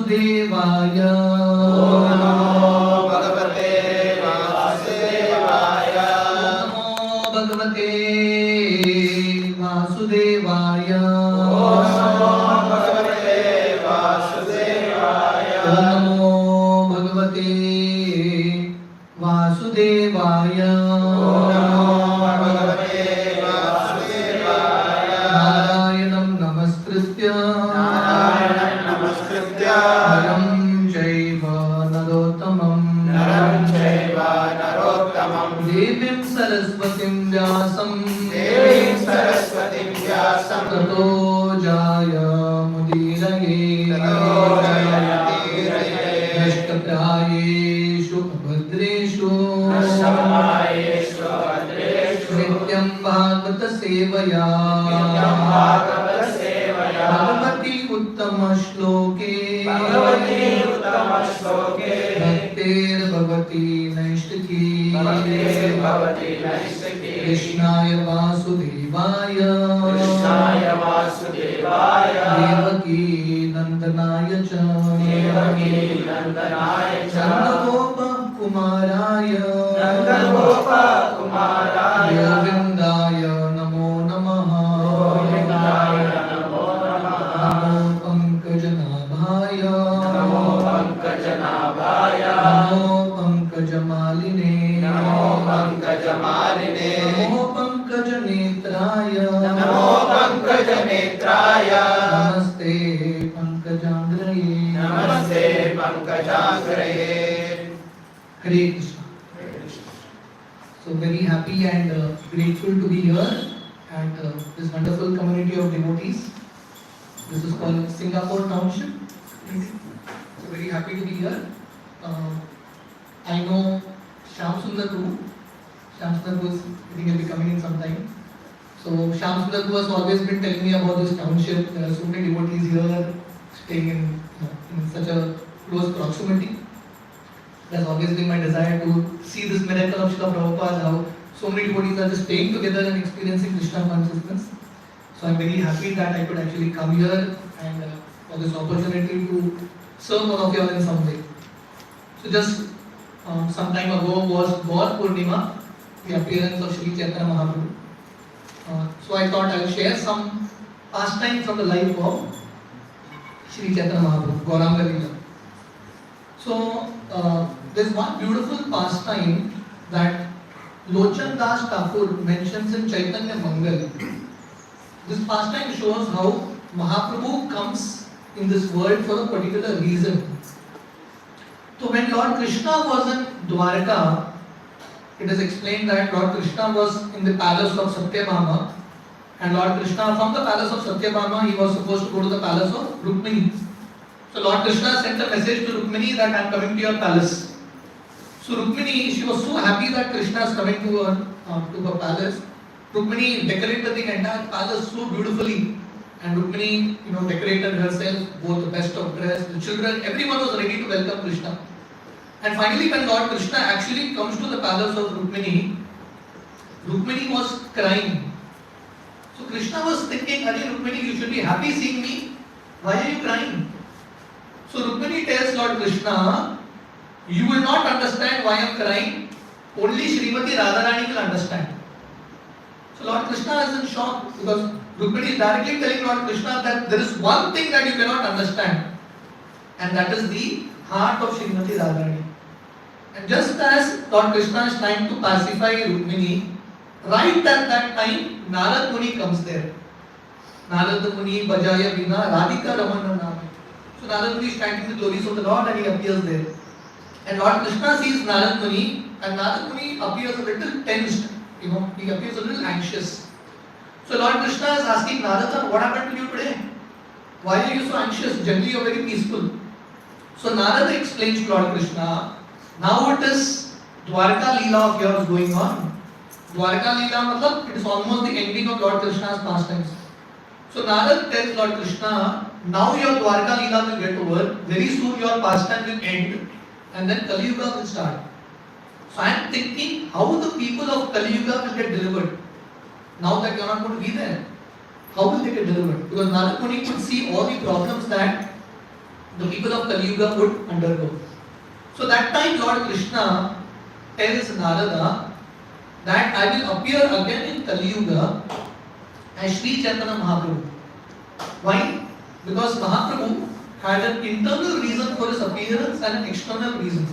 Vasudevaya. Om Namo Bhagavate Vasudevaya. Om Namo Bhagavate Vasudevaya. Om Namo Bhagavate Vasudevaya. Om Namo Bhagavate Vasudevaya. Om Namo Bhagavate Vasudevaya. Narayanam namaskritya Narayanam namaskritya Naram chaiva narottamam Devim Saraswatim Vyasam Devim Saraswatim Vyasam Tato Jaya Mudiraye Nashtaprayeshu Abhadreshu Nityam Bhagavata Sevaya Bhagavati Uttama Shloke Bhaktir Bhavati Naishtaki Krishnaya Vasudevaya Devaki Nandanaya Cha Nandagopa Kumaraya Govindaya Namo Namaha Namo Pankajanabhaya Namo Pankajamaline Namo Pankajanetraya Namaste Pankajangraye Hare Krishna. So very happy and grateful to be here at this wonderful community of devotees. This is called Singapore Township. So very happy to be here. I know Shyam Sundar Prabhu. Shyam Sundar Prabhu, I think he'll be coming in sometime. So Shyam Sundar Prabhu has always been telling me about this township. There are so many devotees here staying in such a close proximity. It has always been my desire to see this miracle of Srila Prabhupada, how so many devotees are just staying together and experiencing Krishna consciousness. So I'm very happy that I could actually come here and for this opportunity to serve all of you all in some way. So just some time ago was Gaur Purnima, the appearance of Sri Chaitanya Mahaprabhu. So I thought I will share some pastime from the life of Sri Chaitanya Mahaprabhu, Gauranga Leela. So there's one beautiful pastime that Lochan Das Thakur mentions in Chaitanya Mangal. This pastime shows how Mahaprabhu comes in this world for a particular reason. So when Lord Krishna was in Dwarka, it is explained that Lord Krishna was in the palace of Satyabhama, and Lord Krishna from the palace of Satyabhama he was supposed to go to the palace of Rukmini. So Lord Krishna sent a message to Rukmini that I am coming to your palace. So Rukmini, she was so happy that Krishna is coming to her palace. Rukmini decorated the entire palace so beautifully, and Rukmini, decorated herself, both the best of dress, the children, everyone was ready to welcome Krishna. And finally, when Lord Krishna actually comes to the palace of Rukmini, Rukmini was crying. So Krishna was thinking, "Arey Rukmini, you should be happy seeing me. Why are you crying?" So Rukmini tells Lord Krishna, "You will not understand why I am crying. Only Srimati Radharani will understand." So Lord Krishna is in shock because Rukmini is directly telling Lord Krishna that there is one thing that you cannot understand, and that is the heart of Srimati Radharani. And just as Lord Krishna is trying to pacify Rukmini, right at that time Narad Muni comes there. Narad Muni Bajaya Vina Radhika Ramana Name. So Narad Muni is chanting the glories of the Lord and he appears there. And Lord Krishna sees Narad Muni, and Narad Muni appears a little tensed. He appears a little anxious. So Lord Krishna is asking Narada, "What happened to you today? Why are you so anxious? Generally you are very peaceful." So Narada explains to Lord Krishna, "Now it is Dwarka Leela of yours going on." Dwarka Leela matlab, it is almost the ending of Lord Krishna's pastimes. So Narada tells Lord Krishna, "Now your Dwarka Leela will get over. Very soon your pastime will end, and then Kali Yuga will start." So I am thinking how the people of Kali Yuga will get delivered. Now that you are not going to be there, how will they get delivered? Because Narad Muni could see all the problems that the people of Kali Yuga would undergo. So that time Lord Krishna tells Narada that I will appear again in Kali Yuga as Sri Chaitanya Mahaprabhu. Why? Because Mahaprabhu had an internal reason for his appearance and an external reason.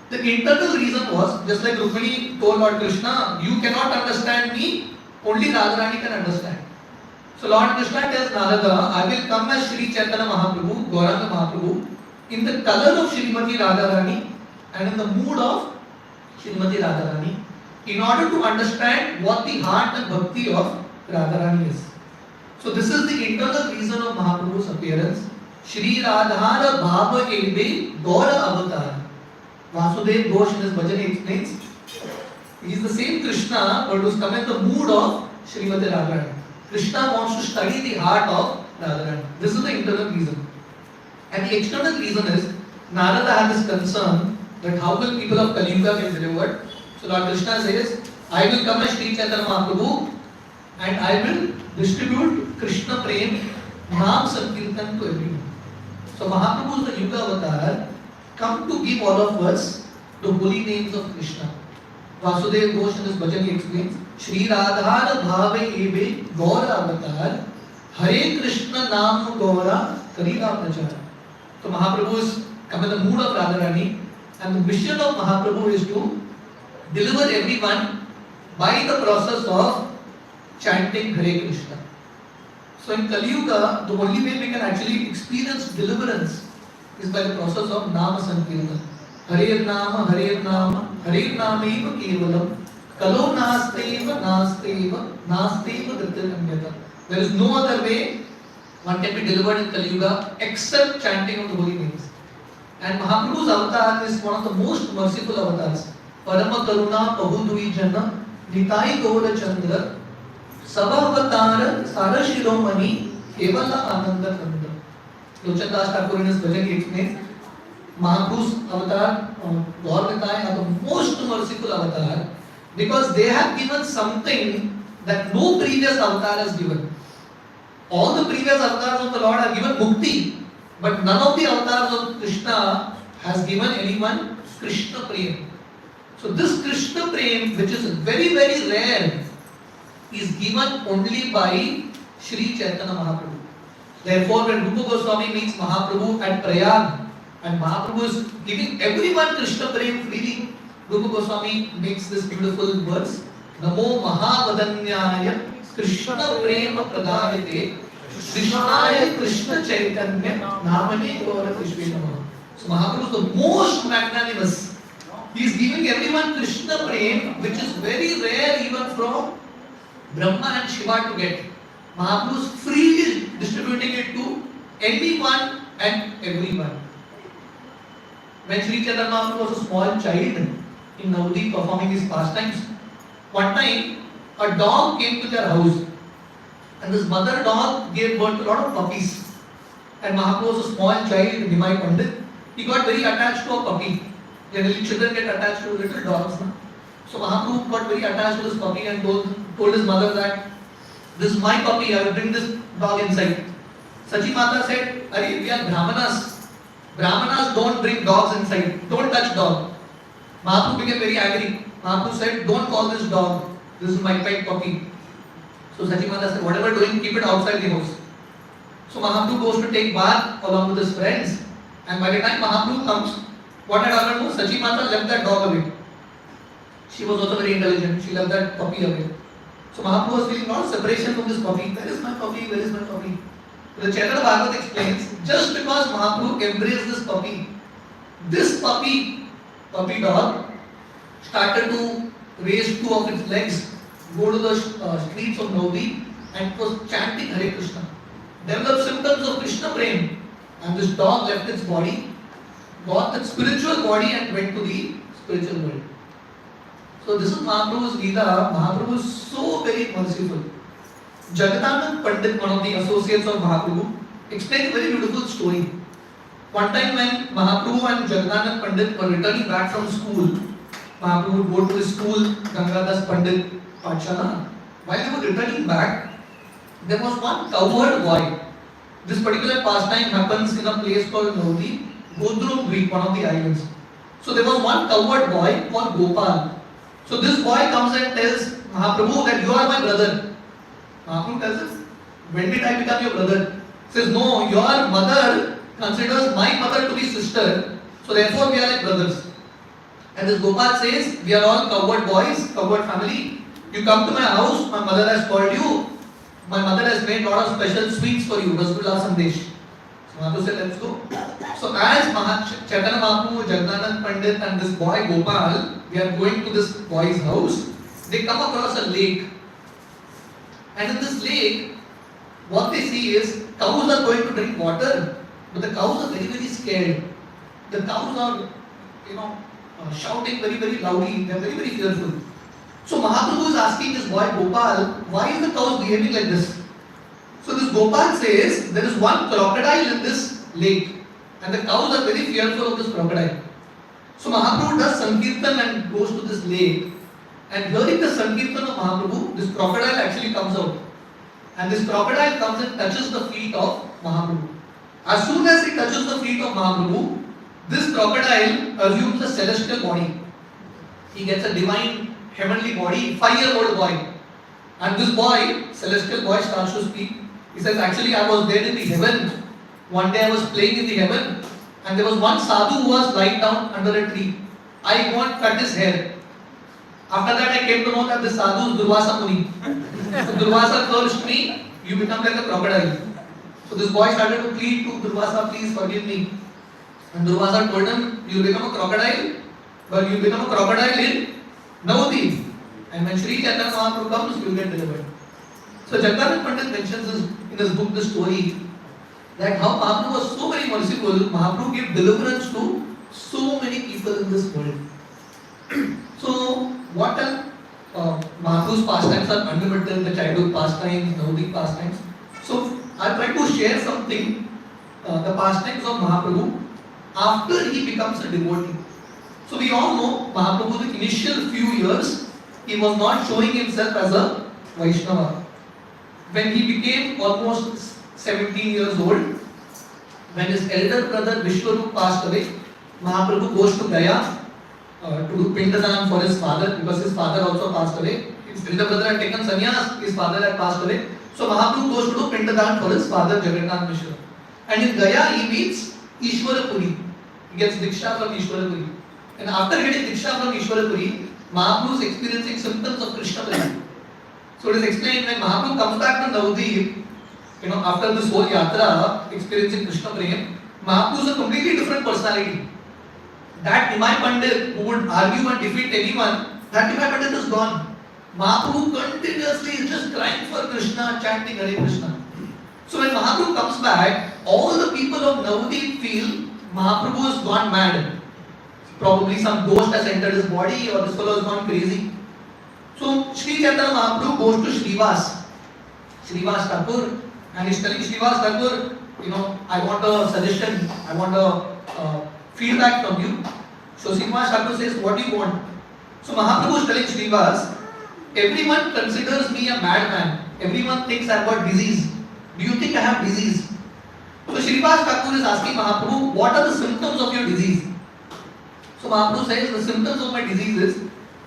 The internal reason was, just like Rukmini told Lord Krishna, you cannot understand me, only Radharani can understand. So Lord Krishna tells Narada, I will come as Sri Chaitanya Mahaprabhu, Gauranga Mahaprabhu, in the color of Srimati Radharani and in the mood of Srimati Radharani, in order to understand what the heart and bhakti of Radharani is. So this is the internal reason of Mahaprabhu's appearance. Shri Radhara Bhava Ebe Gaura Avatar. Vasudev Ghosh in his bhajan explains, he is the same Krishna but who's come in the mood of Srimati Radharani. Krishna wants to study the heart of Radharani. This is the internal reason. And the external reason is, Narada had this concern that how will people of Kali Yuga get delivered. So Lord Krishna says, I will come as Sri Chaitanya Mahaprabhu and I will distribute Krishna Prem Naam Sankirtan to everyone. So Mahaprabhu is the Yuga avatar, come to give all of us the holy names of Krishna. Vasudev Ghosh in his bhajan he explains, Shri Radhara Bhave Ebe Gaura Avatar Hare Krishna Naam Gaura Karida Prachara. So Mahaprabhu is come in the mood of Radharani and the mission of Mahaprabhu is to deliver everyone by the process of chanting Hare Krishna. So in Kali Yuga, the only way we can actually experience deliverance is by the process of Nama Sankirtan. Hare Nama, Hare Nama, Hare Nama eva kevalam, Kalo Nasteva, Nasteva, Nasteva Dhritaranyata. There is no other way one can be delivered in Kali Yuga except chanting of the holy names. And Mahaprabhu's avatar is one of the most merciful avatars. Parama Karuna Pahudui Jana Nitai Gaura Chandra Sabhavatara Sarashiromani Kevala Ananda Kanda. Lochandas Thakur in his bhajan he explains, Mahaprabhu's avatar, Gaur Nitai are the most merciful avatar because they have given something that no previous avatar has given. All the previous avatars of the Lord have given mukti, but none of the avatars of Krishna has given anyone Krishna Prem. So this Krishna Prem, which is very very rare, is given only by Sri Chaitanya Mahaprabhu. Therefore, when Rupa Goswami meets Mahaprabhu at Prayag, and Mahaprabhu is giving everyone Krishna Prem freely, Rupa Goswami makes this beautiful verse, Namo Mahavadanyaya Krishna Prema Pradavite Krishnaya Krishna Chaitanya Namane Gaura Krishna. So Mahaprabhu is the most magnanimous. He is giving everyone Krishna Prem, which is very rare even from Brahma and Shiva to get. Mahaprabhu is freely distributing it to anyone and everyone. When Sri Chaitanya Mahaprabhu was a small child in Navadvip performing his pastimes, one time a dog came to their house and this mother dog gave birth to a lot of puppies. And Mahaprabhu was a small child, Nimai Pandit. He got very attached to a puppy. Generally children get attached to little dogs. No? So Mahaprabhu got very attached to this puppy and told his mother that this is my puppy, I will bring this dog inside. Sachi Mata said, Arey, we are Brahmanas. Brahmanas don't bring dogs inside. Don't touch dog. Mahaprabhu became very angry. Mahaprabhu said, don't call this dog. This is my pet puppy. So Sachi Mata said, whatever doing, keep it outside the house. So Mahaprabhu goes to take bath along with his friends. And by the time Mahaprabhu comes, what had happened was Sachi Mata left that dog away. She was also very intelligent. She left that puppy away. So Mahaprabhu was feeling a lot of separation from this puppy. Where is my puppy? Where is my puppy? The Chaitanya Bhagavat explains, just because Mahaprabhu embraced this puppy dog, started to raise two of its legs, go to the streets of Navadvip and was chanting Hare Krishna. Developed symptoms of Krishna Prem, and this dog left its body, got its spiritual body and went to the spiritual world. So this is Mahaprabhu's Leela. Mahaprabhu is so very merciful. Jagadanand Pandit, one of the associates of Mahaprabhu, explains a very beautiful story. One time when Mahaprabhu and Jagadanand Pandit were returning back from school, Mahaprabhu would go to his school, Gangadas Pandit Pathshala. While they were returning back, there was one cowherd boy. This particular pastime happens in a place called Navadvip, Godrum Dweep, one of the islands. So there was one cowherd boy called Gopal. So this boy comes and tells Mahaprabhu that you are my brother. Mahaprabhu tells him, when did I become your brother? He says, no, your mother considers my mother to be sister, so therefore we are like brothers. And this Gopal says, we are all cowherd boys, cowherd family. You come to my house, my mother has called you. My mother has made a lot of special sweets for you, Rasgulla Sandesh. So Mahaprabhu said, let's go. So as Chaitanya Mahaprabhu, Jagdanand Pandit and this boy Gopal, we are going to this boy's house. They come across a lake. And in this lake, what they see is cows are going to drink water, but the cows are very, very scared. The cows are, shouting very, very loudly. They are very, very fearful. So Mahaprabhu is asking this boy Gopal, why is the cows behaving like this? So this Gopal says, there is one crocodile in this lake, and the cows are very fearful of this crocodile. So Mahaprabhu does Sankirtan and goes to this lake, and hearing the Sankirtan of Mahaprabhu, this crocodile actually comes out. And this crocodile comes and touches the feet of Mahaprabhu. As soon as he touches the feet of Mahaprabhu, this crocodile assumes a celestial body. He gets a divine, heavenly body, 5-year-old boy. And this boy, celestial boy, starts to speak. He says, actually I was there in the heaven. One day I was playing in the heaven, and there was one sadhu who was lying down under a tree. I go and cut his hair. After that I came to know that this sadhu is Durvasa Muni. So Durvasa cursed me, you become like a crocodile. So this boy started to plead to Durvasa, please forgive me. And Durvasa told him, you become a crocodile, but you become a crocodile in Navadvip. And when Sri Chaitanya Mahaprabhu comes, you will get delivered. So Jagdanand Pandit mentions in his book the story that how Mahaprabhu was so very merciful. Mahaprabhu gave deliverance to so many people in this world. So what are Mahaprabhu's pastimes are unlimited, the childhood pastimes, Navadvip pastimes. So I try to share something, the pastimes of Mahaprabhu after he becomes a devotee. So we all know Mahaprabhu, the initial few years, he was not showing himself as a Vaishnava. When he became almost 17 years old, when his elder brother Vishwarup passed away, Mahaprabhu goes to Gaya to do Pindadan for his father, because his father also passed away. His elder brother had taken sannyas, his father had passed away. So Mahaprabhu goes to do Pindadan for his father Jagannath Mishra. And in Gaya he meets Ishwarapuri. He gets Diksha from Ishwarapuri. And after getting Diksha from Ishwarapuri, Mahaprabhu is experiencing symptoms of Krishna Prem. So it is explained when Mahaprabhu comes back to Navadvip, after this whole yatra, experiencing Krishna Prem, Mahaprabhu is a completely different personality. That Nimai Pandit who would argue and defeat anyone, that Nimai Pandit is gone. Mahaprabhu continuously is just crying for Krishna, chanting Hare Krishna. So when Mahaprabhu comes back, all the people of Navadvip feel Mahaprabhu has gone mad. Probably some ghost has entered his body, or this fellow has gone crazy. So Sri Chaitanya Mahaprabhu goes to Srivas Thakur, and he's telling Srivas Thakur, I want a suggestion, I want a feedback from you. So Srivas Thakur says, what do you want? So Mahaprabhu is telling Srivas, everyone considers me a madman. Everyone thinks I've got disease. Do you think I have disease? So Srivas Thakur is asking Mahaprabhu, what are the symptoms of your disease? So Mahaprabhu says, the symptoms of my disease is,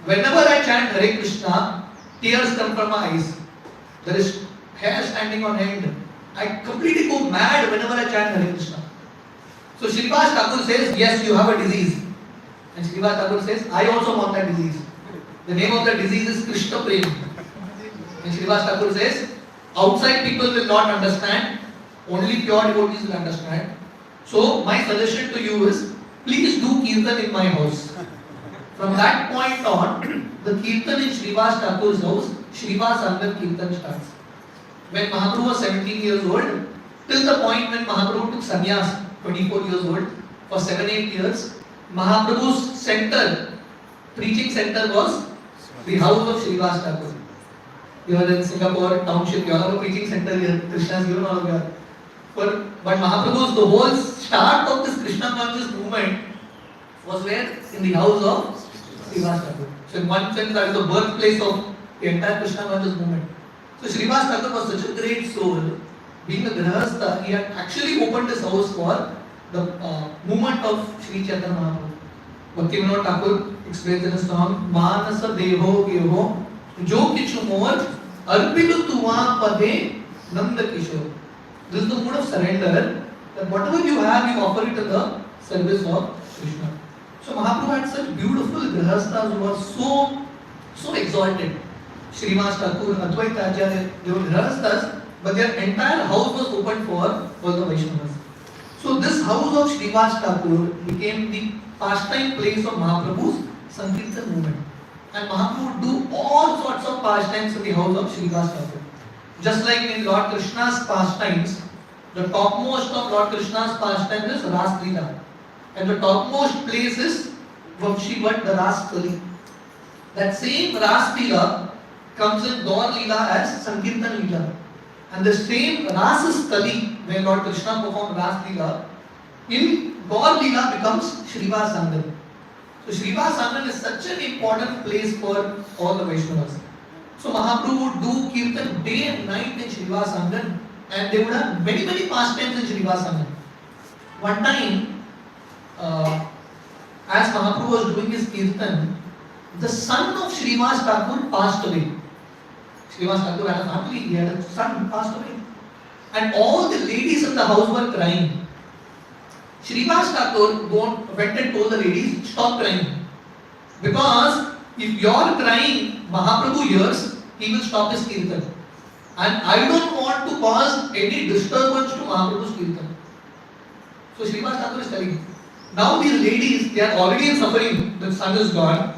whenever I chant Hare Krishna, tears come from my eyes. There is hair standing on end. I completely go mad whenever I chant Hare Krishna. So Srivas Thakur says, yes, you have a disease. And Srivas Thakur says, I also want that disease. The name of the disease is Krishna Prem. And Srivas Thakur says, outside people will not understand, only pure devotees will understand. So my suggestion to you is, please do Kirtan in my house. From that point on, the Kirtan in Srivas Thakur's house, Srivas Angan Kirtan starts. When Mahaprabhu was 17 years old, till the point when Mahaprabhu took sannyas, 24 years old, for 7-8 years, Mahaprabhu's center, preaching center was the house of Srivas Thakur. You are in Singapore township, you all have a preaching center here, Krishna is given all of you. But Mahaprabhu's, the whole start of this Krishna conscious movement was where? In the house of Srivas Thakur. So in one sense that is the birthplace of the entire Krishna conscious movement. So Srivas Thakur was such a great soul being a grahastha, he had actually opened his house for the movement of Sri Chaitanya Mahaprabhu. Bhaktivinoda Thakur explains in his song, Manasa Deho Geho Jo Kichu Mor Arpitu Tuva Pade Nanda Kishore. This is the mood of surrender, that whatever you have, you offer it in the service of Krishna. So Mahaprabhu had such beautiful grahasthas who were so exalted. Srinivas Thakur, Advaita Acharya, they were grahasthas, but their entire house was open for all the Vaishnavas. So this house of Srinivas Thakur became the pastime place of Mahaprabhu's Sankirtan movement. And Mahaprabhu would do all sorts of pastimes in the house of Srinivas Thakur. Just like in Lord Krishna's pastimes, the topmost of Lord Krishna's pastime is Ras Leela. And the topmost place is Vamshivat, the Ras Thali. That same Ras Leela comes in Gaur Leela as Sankirtan Leela. And the same Ras Thali, where Lord Krishna performed Ras Leela, in Gaur Leela becomes Shrivas Angan. So Shrivas Angan is such an important place for all the Vaishnavas. So Mahaprabhu would do Kirtan day and night in Shrivas Angan, and they would have many pastimes in Shrivas Angan. One time, as Mahaprabhu was doing his Kirtan, the son of Srinivas Thakur passed away. Srinivas Thakur had a family, he had a son who passed away. And all the ladies in the house were crying. Srinivas Thakur went and told the ladies, stop crying. Because if you are crying, Mahaprabhu hears, he will stop his Kirtan. And I don't want to cause any disturbance to Mahaprabhu's Kirtan. So Srinivas Thakur is telling, now these ladies, they are already in suffering, the son is gone.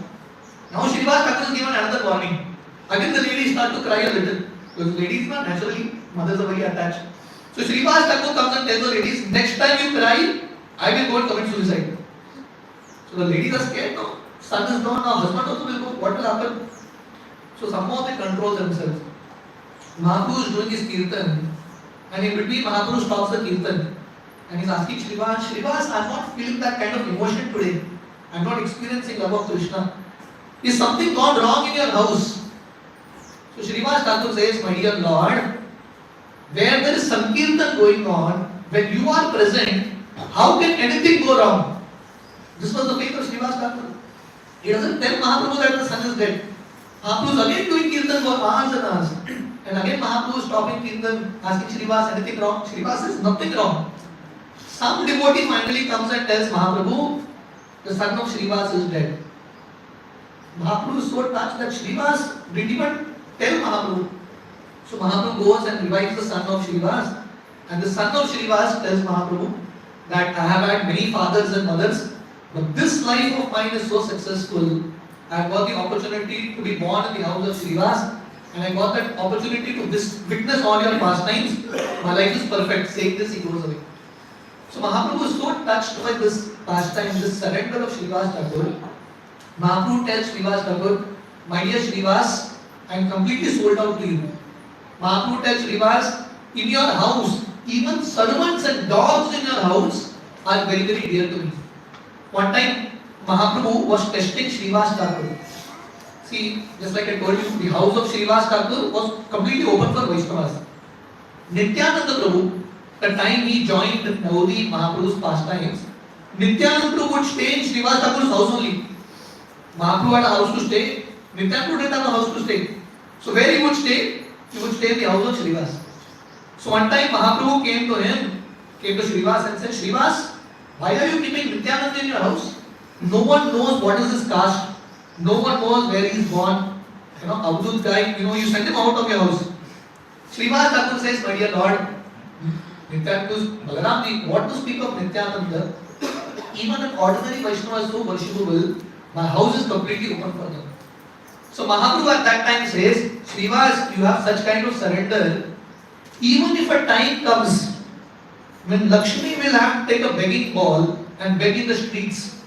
Now Srinivas Thakur is given another warning. Again the ladies start to cry a little. Because ladies are naturally, mothers are very attached. So Srinivas Thakur comes and tells the ladies, next time you cry, I will go and commit suicide. So the ladies are scared now. Son is gone, now husband also will go. What will happen? So somehow they control themselves. Mahaprabhu is doing his Kirtan, and in between Mahaprabhu stops the Kirtan. And he's asking Srinivas, I'm not feeling that kind of emotion today. I'm not experiencing love of Krishna. Is something gone wrong in your house? So Srinivas Thakur says, my dear Lord, where there is Sankirtan going on, when you are present, how can anything go wrong? This was the faith of Srinivas Thakur. He doesn't tell Mahaprabhu that the son is dead. Mahaprabhu is again doing Kirtan for hours and hours. And again Mahaprabhu is stopping Kirtan, asking Srinivas, anything wrong? Srinivas says, nothing wrong. Some devotee finally comes and tells Mahaprabhu, the son of Srinivas is dead. Mahaprabhu is so touched that Srinivas didn't even tell Mahaprabhu. So Mahaprabhu goes and revives the son of Srinivas, and the son of Srinivas tells Mahaprabhu that I have had many fathers and mothers, but this life of mine is so successful. I have got the opportunity to be born in the house of Srinivas, and I got that opportunity to witness all your pastimes. My life is perfect. Saying this, he goes away. So Mahaprabhu is so touched by this pastime, this surrender of Srinivas Thakur. Mahaprabhu tells Srinivas Thakur, my dear Srinivas, I am completely sold out to you. Mahaprabhu tells Srinivas, in your house, even servants and dogs in your house are very dear to me. One time, Mahaprabhu was testing Srinivas Thakur. See, just like I told you, the house of Srinivas Thakur was completely open for Vaishnavas. Nityananda Prabhu, the time he joined Navodi Mahaprabhu's pastimes, Nityananda Prabhu would stay in Srinivas Thakur's house only. Mahaprabhu had a house to stay, Nityananda Prabhu didn't have a house to stay. So where he would stay? He would stay in the house of Srinivas. So one time Mahaprabhu came to Srinivas and said, Srinivas, why are you keeping Nityananda in your house? No one knows what is his caste. No one knows where he is born. Abdul guy, you send him out of your house. Srinivas Thakur says, my dear Lord, Nityananda, Balaramji, what to speak of Nityananda? Even an ordinary Vaishnava is so worshipable, my house is completely open for them. So Mahaprabhu at that time says, Srinivas, you have such kind of surrender. Even if a time comes when Lakshmi will have to take a begging bowl and beg in the streets,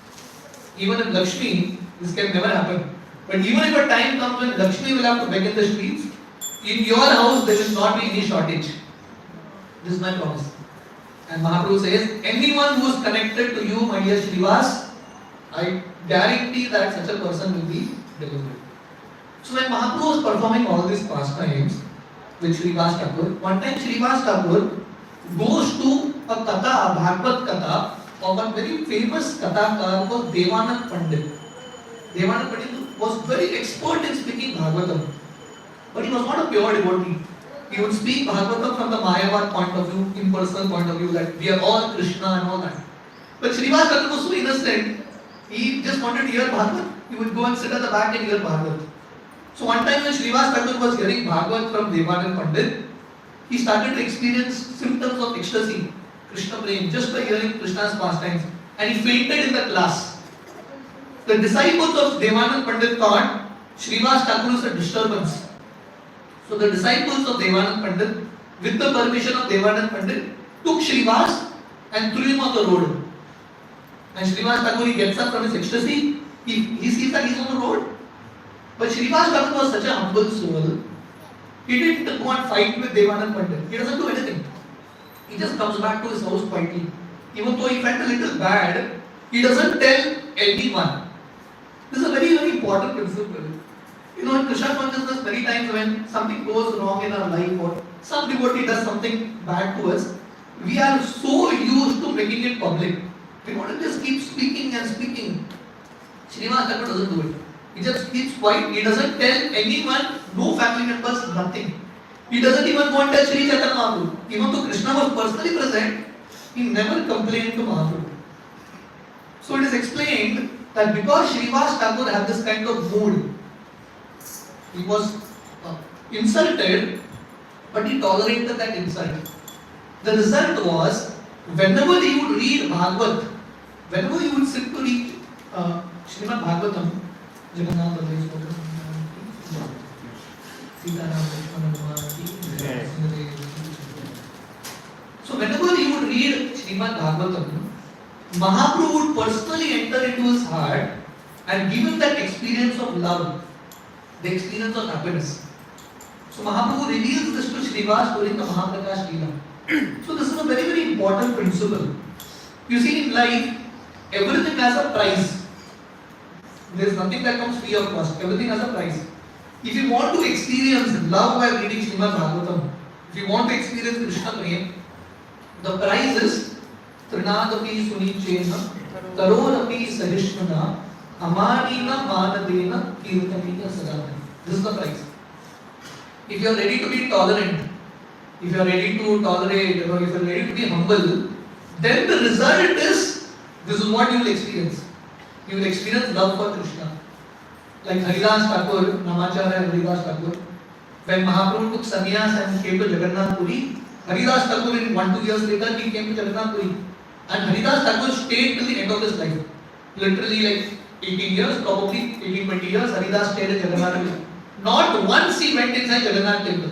even if Lakshmi, this can never happen. But even if a time comes when Lakshmi will have to beg in the streets, in your house there will not be any shortage. This is my promise. And Mahaprabhu says, anyone who is connected to you, my dear Srinivas, I guarantee that such a person will be delivered. So when Mahaprabhu was performing all these pastimes, with Srivas Thakur. One time Srivas Thakur goes to a katha, a Bhagavad katha of a very famous kathakar called Devanand Pandit. Devanand Pandit was very expert in speaking Bhagavatam, but he was not a pure devotee. He would speak Bhagavatam from the Mayavad point of view, impersonal point of view, that we are all Krishna and all that. But Srivas Thakur was so innocent, he just wanted to hear Bhagavat. He would go and sit at the back and hear Bhagavat. So one time when Srivas Thakur was hearing Bhagavat from Devanand Pandit, he started to experience symptoms of ecstasy, Krishna praying, just by hearing Krishna's pastimes, and he fainted in the class. The disciples of Devanand Pandit thought Srivas Thakur is a disturbance. So the disciples of Devanand Pandit, with the permission of Devanand Pandit, took Srivas and threw him on the road. And Srivas Thakur, he gets up from his ecstasy, he sees that he's on the road. But Srivas Thakur was such a humble soul, he didn't go and fight with Devanand Pandit. He doesn't do anything. He just comes back to his house quietly. Even though he felt a little bad, he doesn't tell anyone. This is a very, very important principle. You know, in Krishna consciousness, many times when something goes wrong in our life or some devotee does something bad to us, we are so used to making it public. We want to just keep speaking and speaking. Srivas Thakur doesn't do it. He just keeps quiet. He doesn't tell anyone, no family members, nothing. He doesn't even go and tell Sri Chaitanya Mahaprabhu. Even though Krishna was personally present, he never complained to Mahaprabhu. So it is explained that because Srivas Thakur had this kind of mood, he was insulted, but he tolerated that insult. The result was, whenever he would read Bhagavat, whenever he would sit to read Srimad Bhagavatam, Jagannath Baladev So whenever he would read Srimad Bhagavatam, Mahaprabhu would personally enter into his heart and give him that experience of love, the experience of happiness. So Mahaprabhu reveals this to Srivas during the Mahaprakash Leela. So this is a very, very important principle. You see, in life, everything has a price. There is nothing that comes free of cost. Everything has a price. If you want to experience love while reading Srimad Bhagavatam, if you want to experience Krishna Prem, the price is Trinadapi Sunichena, Tarorapi Sahishmana, Amanina Manadena, Kirtanina Sadhana. This is the price. If you are ready to be tolerant, if you are ready to tolerate, if you are ready to be humble, then the result is, this is what you will experience. You will experience love for Krishna. Like Haridas Thakur, Namacharya Haridas Thakur, when Mahaprabhu took sannyas and came to Jagannath Puri, Haridas Thakur in 1-2 years later he came to Jagannath Puri. And Haridas Thakur stayed till the end of his life. Literally like 18 years, probably 18-20 years, Haridas stayed in Jagannath Puri. Not once he went inside Jagannath temple.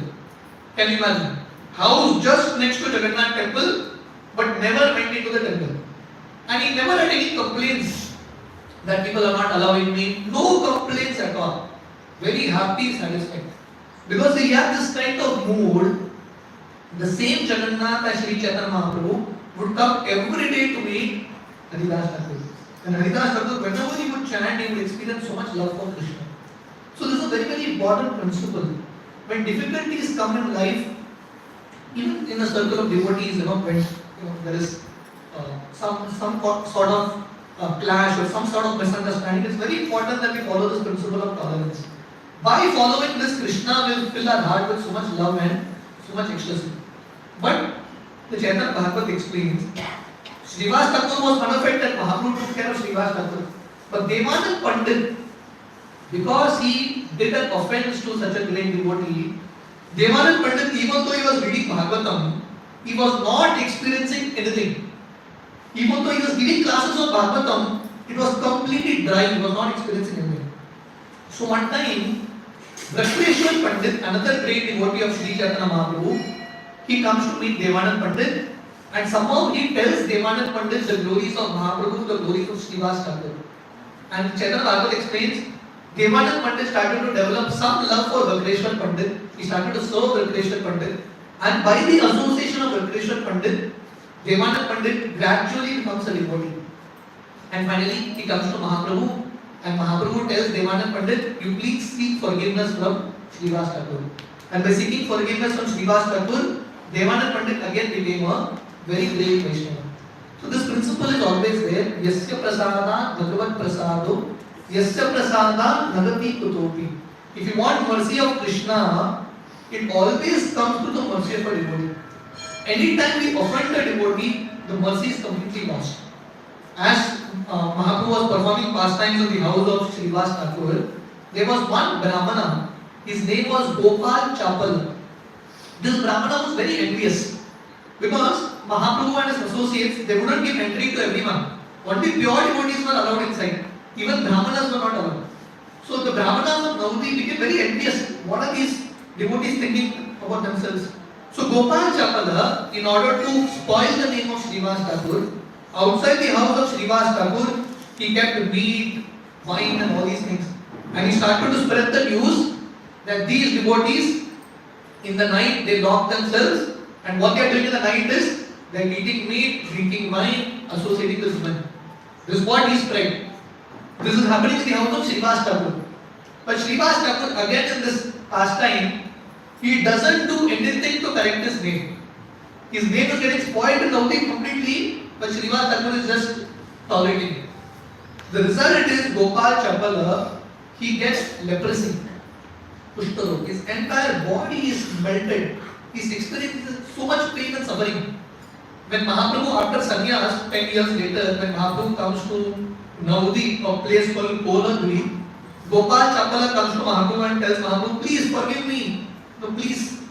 Can you imagine? House just next to Jagannath temple, but never went into the temple. And he never had any complaints that people are not allowing me. No complaints at all. Very happy, satisfied. Because he had this kind of mood, the same Jagannath as Sri Chaitanya Mahaprabhu would come every day to meet Haridas Thakur. And Haridas Thakur, whenever he would chant, he would experience so much love for Krishna. So this is a very, very important principle. When difficulties come in life, even in a circle of devotees, when there is some sort of clash or some sort of misunderstanding, it's very important that we follow this principle of tolerance. By following this, Krishna will fill our heart with so much love and so much ecstasy. But the Chaitanya Bhagavat explains, Srivas Thakur was unaffected. Mahaprabhu took care of Srivas Thakur. But Devanand Pandit, because he did an offense to such a great devotee, Devanand Pandit, even though he was reading Bhagavatam, he was not experiencing anything. Even though he was giving classes of Bhagavatam, it was completely dry, he was not experiencing anything. So one time, Vrasheshwar Pandit, another great devotee of Sri Chaitanya Mahaprabhu, he comes to meet Devanand Pandit and somehow he tells Devanand Pandit the glories of Mahaprabhu, the glories of Srivas Thakur. And Chaitanya Bhagavat explains, Devanand Pandit started to develop some love for Vrasheshwar Pandit. He started to serve Vrasheshwar Pandit, and by the association of Vrasheshwar Pandit, Devanand Pandit gradually becomes a devotee. And finally, he comes to Mahaprabhu, and Mahaprabhu tells Devanand Pandit, you please seek forgiveness from Srivas Thakur. And by seeking forgiveness from Srivas Thakur, Devanand Pandit again became a very great Vaishnava. So this principle is always there. Yasya prasada bhagavat prasado, yasya prasada nagati kutopi. If you want mercy of Krishna, it always comes through the mercy of a devotee. Anytime we offend a devotee, the mercy is completely lost. As Mahaprabhu was performing pastimes in the house of Srivas Thakur, there was one Brahmana. His name was Gopal Chapal. This Brahmana was very envious because Mahaprabhu and his associates, they wouldn't give entry to everyone. Only pure devotees were allowed inside. Even Brahmanas were not allowed. So the Brahmanas of Naudi became very envious. What are these devotees thinking about themselves? So Gopal Chapala, in order to spoil the name of Srivas Thakur, outside the house of Srivas Thakur, he kept meat, wine and all these things. And he started to spread the news that these devotees, in the night, they lock themselves, and what they are doing in the night is, they are eating meat, drinking wine, associating with women. This is what he spread. This is happening in the house of Srivas Thakur. But Srivas Thakur, again in this pastime, he doesn't do anything to correct his name. His name is getting spoiled and nothing completely, but Srivas Thakur is just tolerating it. The result is Gopal Chapala, he gets leprosy. Kushtarog. His entire body is melted. He is experiencing so much pain and suffering. When Mahaprabhu, after sannyas, 10 years later, when Mahaprabhu comes to Naudi, a place called Kolagri, Gopal Chapala comes to Mahaprabhu and tells Mahaprabhu, please forgive me. No, please,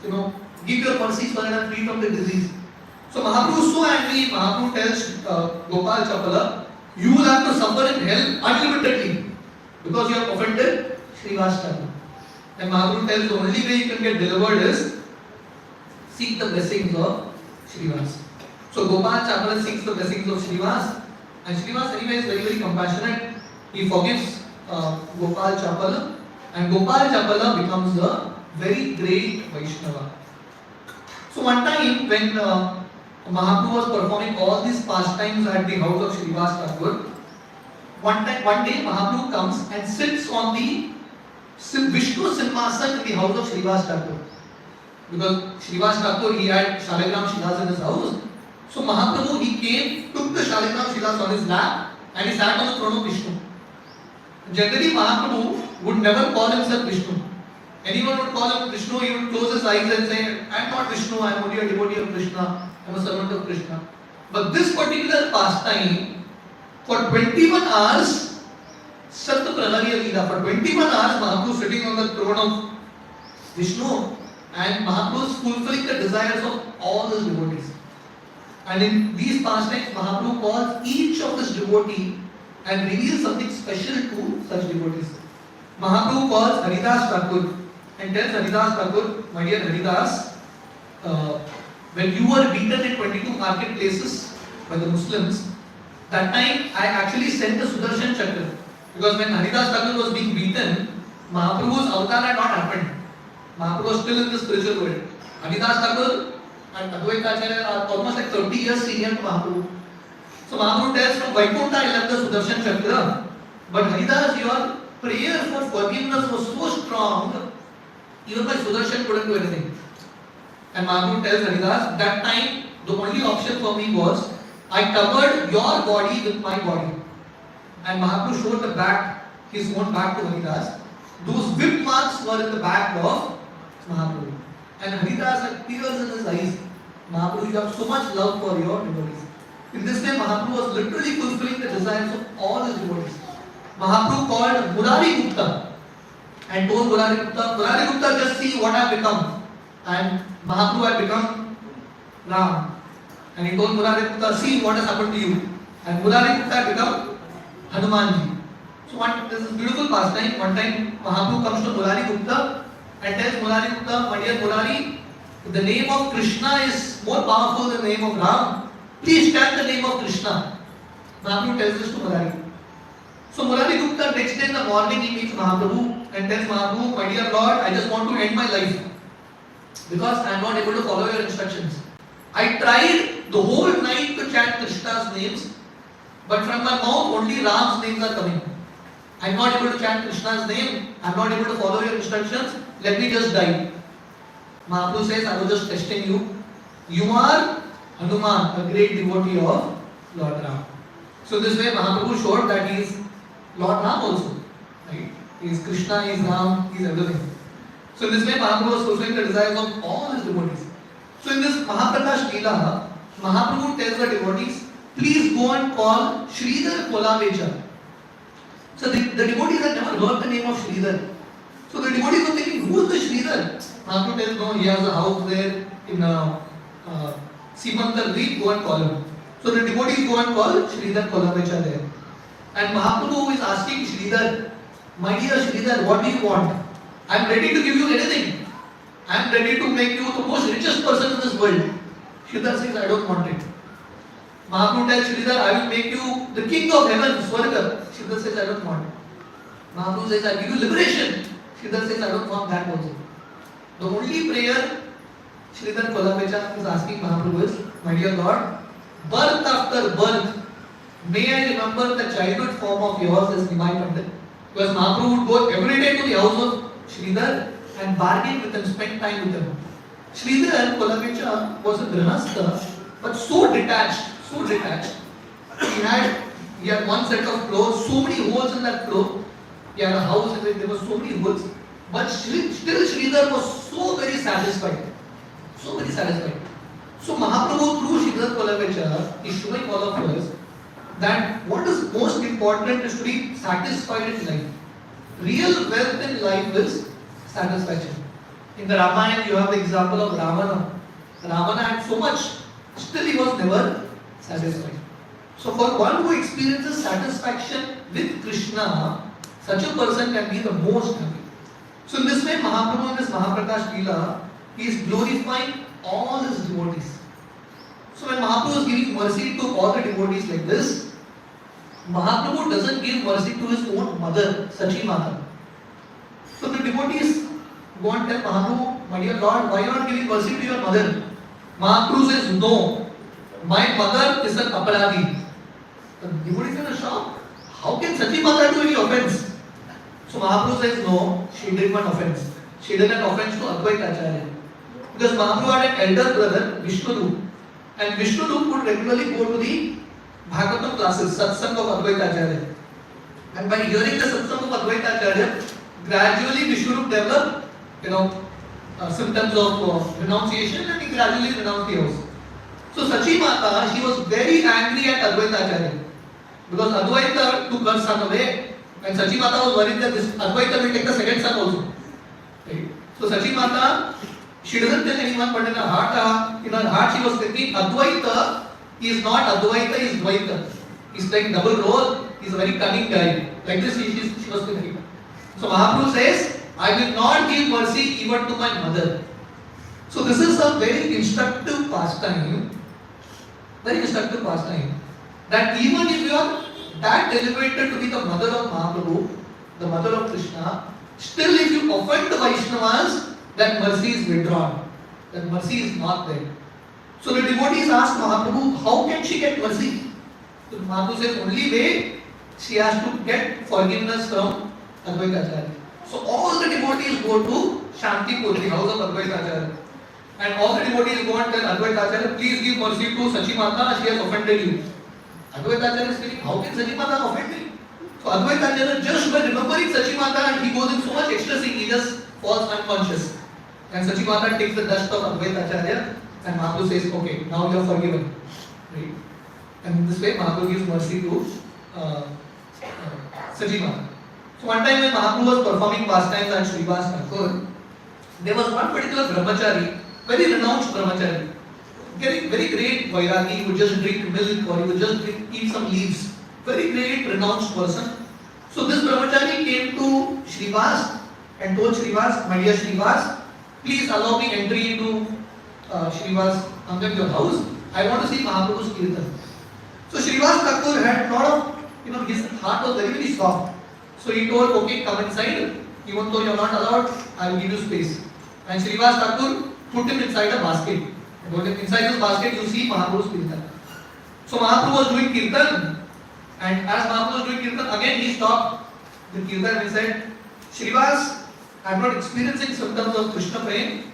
give your mercy so that I am free from the disease. So Mahaprabhu is so angry. Mahaprabhu tells Gopal Chapala, you will have to suffer in hell unlimitedly because you have offended Srivas Thakur. And Mahaprabhu tells the only way you can get delivered is seek the blessings of Srivas. So Gopal Chapala seeks the blessings of Srivas, and Srivas anyway is very, very compassionate. He forgives Gopal Chapala, and Gopal Chapala becomes a very great Vaishnava. So one time when Mahaprabhu was performing all these pastimes at the house of Srivas Thakur, one day Mahaprabhu comes and sits on the Vishnu Simhasan in the house of Srivas Thakur. Because Srivas Thakur, he had Shaligram Shilas in his house. So Mahaprabhu, he came, took the Shaligram Shilas on his lap, and he sat on the throne of Vishnu. Generally, Mahaprabhu would never call himself Vishnu. Anyone would call him Vishnu, he would close his eyes and say, I am not Vishnu, I am only a devotee of Krishna, I am a servant of Krishna. But this particular pastime, for 21 hours, Satya Pranariya Leela, for 21 hours, Mahaprabhu is sitting on the throne of Vishnu, and Mahaprabhu is fulfilling the desires of all his devotees. And in these pastimes, Mahaprabhu calls each of his devotee and reveals something special to such devotees. Mahaprabhu calls Haridas Thakur and tells Haridas Thakur, my dear Haridas, when you were beaten in 22 marketplaces by the Muslims, that time I actually sent the Sudarshan Chakra. Because when Haridas Thakur was being beaten, Mahaprabhu's avatar had not happened. Mahaprabhu was still in the spiritual world. Haridas Thakur and Advaita Acharya are almost like 30 years senior to Mahaprabhu. So Mahaprabhu tells, from Vaikuntha I left the Sudarshan Chakra, but Haridas, your prayer for forgiveness was so strong, even my Sudarshan couldn't do anything. And Mahaprabhu tells Haridas, that time the only option for me was, I covered your body with my body. And Mahaprabhu showed the back, his own back to Haridas. Those whip marks were in the back of Mahaprabhu. And Haridas had tears in his eyes. Mahaprabhu, you have so much love for your devotees. In this way, Mahaprabhu was literally fulfilling the desires of all his devotees. Mahaprabhu called Murari Gupta and told Murari Gupta, just see what I have become. And Mahaprabhu had become Ram. And he told Murari Gupta, see what has happened to you. And Murari Gupta had become Hanumanji. So this is beautiful pastime. One time Mahaprabhu comes to Murari Gupta and tells Murari Gupta, my dear Murari, the name of Krishna is more powerful than the name of Ram. Please chant the name of Krishna. Mahaprabhu tells this to Murari. So Murari Gupta, next day in the morning, he meets Mahaprabhu and tells Mahaprabhu, my dear Lord, I just want to end my life because I am not able to follow your instructions. I tried the whole night to chant Krishna's names, but from my mouth only Ram's names are coming. I am not able to chant Krishna's name, I am not able to follow your instructions, let me just die. Mahaprabhu says, I was just testing you. You are Hanuman, a great devotee of Lord Ram. So this way Mahaprabhu showed that he is Lord Ram also. Right? He is Krishna, he is Ram, he is everything. So in this way Mahaprabhu was fulfilling the desires of all his devotees. So in this Mahaprakash Leela, Mahaprabhu tells the devotees, please go and call Sridhar Kolavecha. So the devotees had never heard the name of Sridhar. So the devotees were thinking, who is the Sridhar? Mahaprabhu tells, no, he has a house there in Simantar Dweep, go and call him. So the devotees go and call Sridhar Kolavecha there. And Mahaprabhu is asking Sridhar, my dear Sridhar, what do you want? I am ready to give you anything. I am ready to make you the most richest person in this world. Sridhar says, I don't want it. Mahaprabhu tells Sridhar, I will make you the king of heaven, Swarga. Sridhar says, I don't want it. Mahaprabhu says, I will give you liberation. Sridhar says, I don't want that also. The only prayer Sridhar Kolavecha is asking Mahaprabhu is, my dear Lord, birth after birth, may I remember the childhood form of yours as Nimai Pandit. Because Mahaprabhu would go every day to the house of Sridhar and bargain with him, spend time with him. Sridhar Kolavecha was a Granastha, but so detached. He had one set of clothes, so many holes in that cloth. He had a house in which there were so many holes. But still Sridhar was so very satisfied. So very satisfied. So Mahaprabhu through Sridhar Kolavecha is showing all of us that what is most important is to be satisfied in life. Real wealth in life is satisfaction. In the Ramayana you have the example of Ravana. Ravana had so much, still he was never satisfied. So for one who experiences satisfaction with Krishna, such a person can be the most happy. So in this way Mahaprabhu in this Mahaprakash Leela, he is glorifying all his devotees. So when Mahaprabhu is giving mercy to all the devotees like this, Mahaprabhu doesn't give mercy to his own mother, Sachi Mata. So the devotees go and tell Mahaprabhu, my dear Lord, why are you not giving mercy to your mother? Mahaprabhu says, no, my mother is an aparadhi. The devotees are shocked. How can Sachi Mata do any offense? So Mahaprabhu says, no, she did one offense. She did an offense to Advaita Acharya. Because Mahaprabhu had an elder brother, Vishnudev. And Vishnudev would regularly go to the Bhagavatam classes, satsang of Advaita Acharya. And by hearing the satsang of Advaita Acharya, gradually Vishnudev developed, symptoms of renunciation, and he gradually renounced the house. So Sachi Mata, she was very angry at Advaita Acharya. Because Advaita took her son away, and Sachi Mata was worried that this Advaita will take the second son also. Right? So Sachi Mata, she doesn't tell anyone, but in her heart she was thinking, Advaita is not Advaita, he is Dvaita. He's playing double role, he's a very cunning guy. Like this she was thinking. So Mahaprabhu says, I will not give mercy even to my mother. So this is a very instructive pastime. That even if you are that elevated to be the mother of Mahaprabhu, the mother of Krishna, still if you offend the Vaishnavas, that mercy is withdrawn. That mercy is not there. So the devotees ask Mahaprabhu, how can she get mercy? So Mahaprabhu says, only way she has to get forgiveness from Advaita Acharya. So all the devotees go to Shantipur, the house of Advaita Acharya. And all the devotees go and tell Advaita Acharya, please give mercy to Sachi Mata, she has offended you. Advaita Acharya is thinking, how can Sachi Mata offend me? So Advaita Acharya, just by remembering Sachi Mata, he goes in so much ecstasy, he just falls unconscious. And Sachi Mata takes the dust of Advaita Acharya, and Mahaprabhu says, okay, now you are forgiven. Right? And in this way, Mahaprabhu gives mercy to Sachi Mata. So one time when Mahaprabhu was performing pastimes at Srivas Thakur, there was one particular brahmachari, very renounced brahmachari, very great vairagi, he would just drink milk or he would just eat some leaves. Very great renounced person. So this brahmachari came to Srivas and told Srivas, my dear Srivas, please allow me entry into Srivas Angam, your house. I want to see Mahaprabhu's kirtan. So Srivas Thakur had a lot of, his heart was very soft. So he told, okay, come inside. Even though you are not allowed, I will give you space. And Srivas Thakur put him inside a basket. And told him, inside this basket you see Mahaprabhu's kirtan. So Mahaprabhu was doing kirtan. And as Mahaprabhu was doing kirtan, again he stopped the kirtan and he said, Srivas, I am not experiencing symptoms of Krishna praying.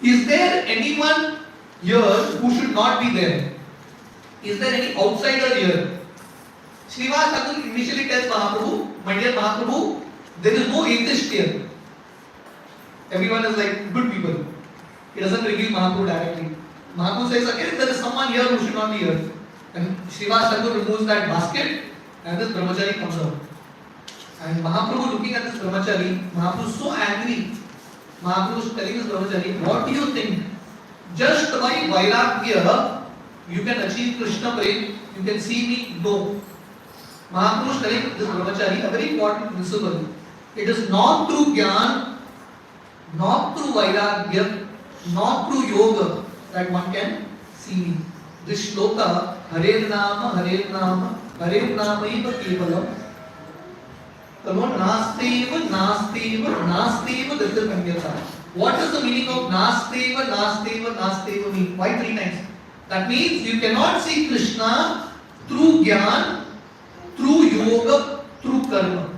Is there anyone here who should not be there? Is there any outsider here? Srivas Thakur initially tells Mahaprabhu, my dear Mahaprabhu, there is no atheist here. Everyone is like good people. He doesn't reveal Mahaprabhu directly. Mahaprabhu says again, there is someone here who should not be here. And Srivas Thakur removes that basket and this brahmachari comes out. And Mahaprabhu looking at this brahmachari, Mahaprabhu is so angry. Mahaprabhu is telling this brahmachari, what do you think? Just by vairagya, you can achieve Krishna prem, you can see me? No. Mahaprabhu is telling this brahmachari a very important principle. It is not through jnana, not through vairagya, not through yoga that one can see me. This shloka, Hare Nama, Hare Nama, Hare Nama eva kevalam. The word Nasteva, Nasteva, Nasteva Drittakanyata. What is the meaning of Nasteva, Nasteva, Nasteva mean? Why 3 times? That means you cannot see Krishna through Gyan, through Yoga, through Karma.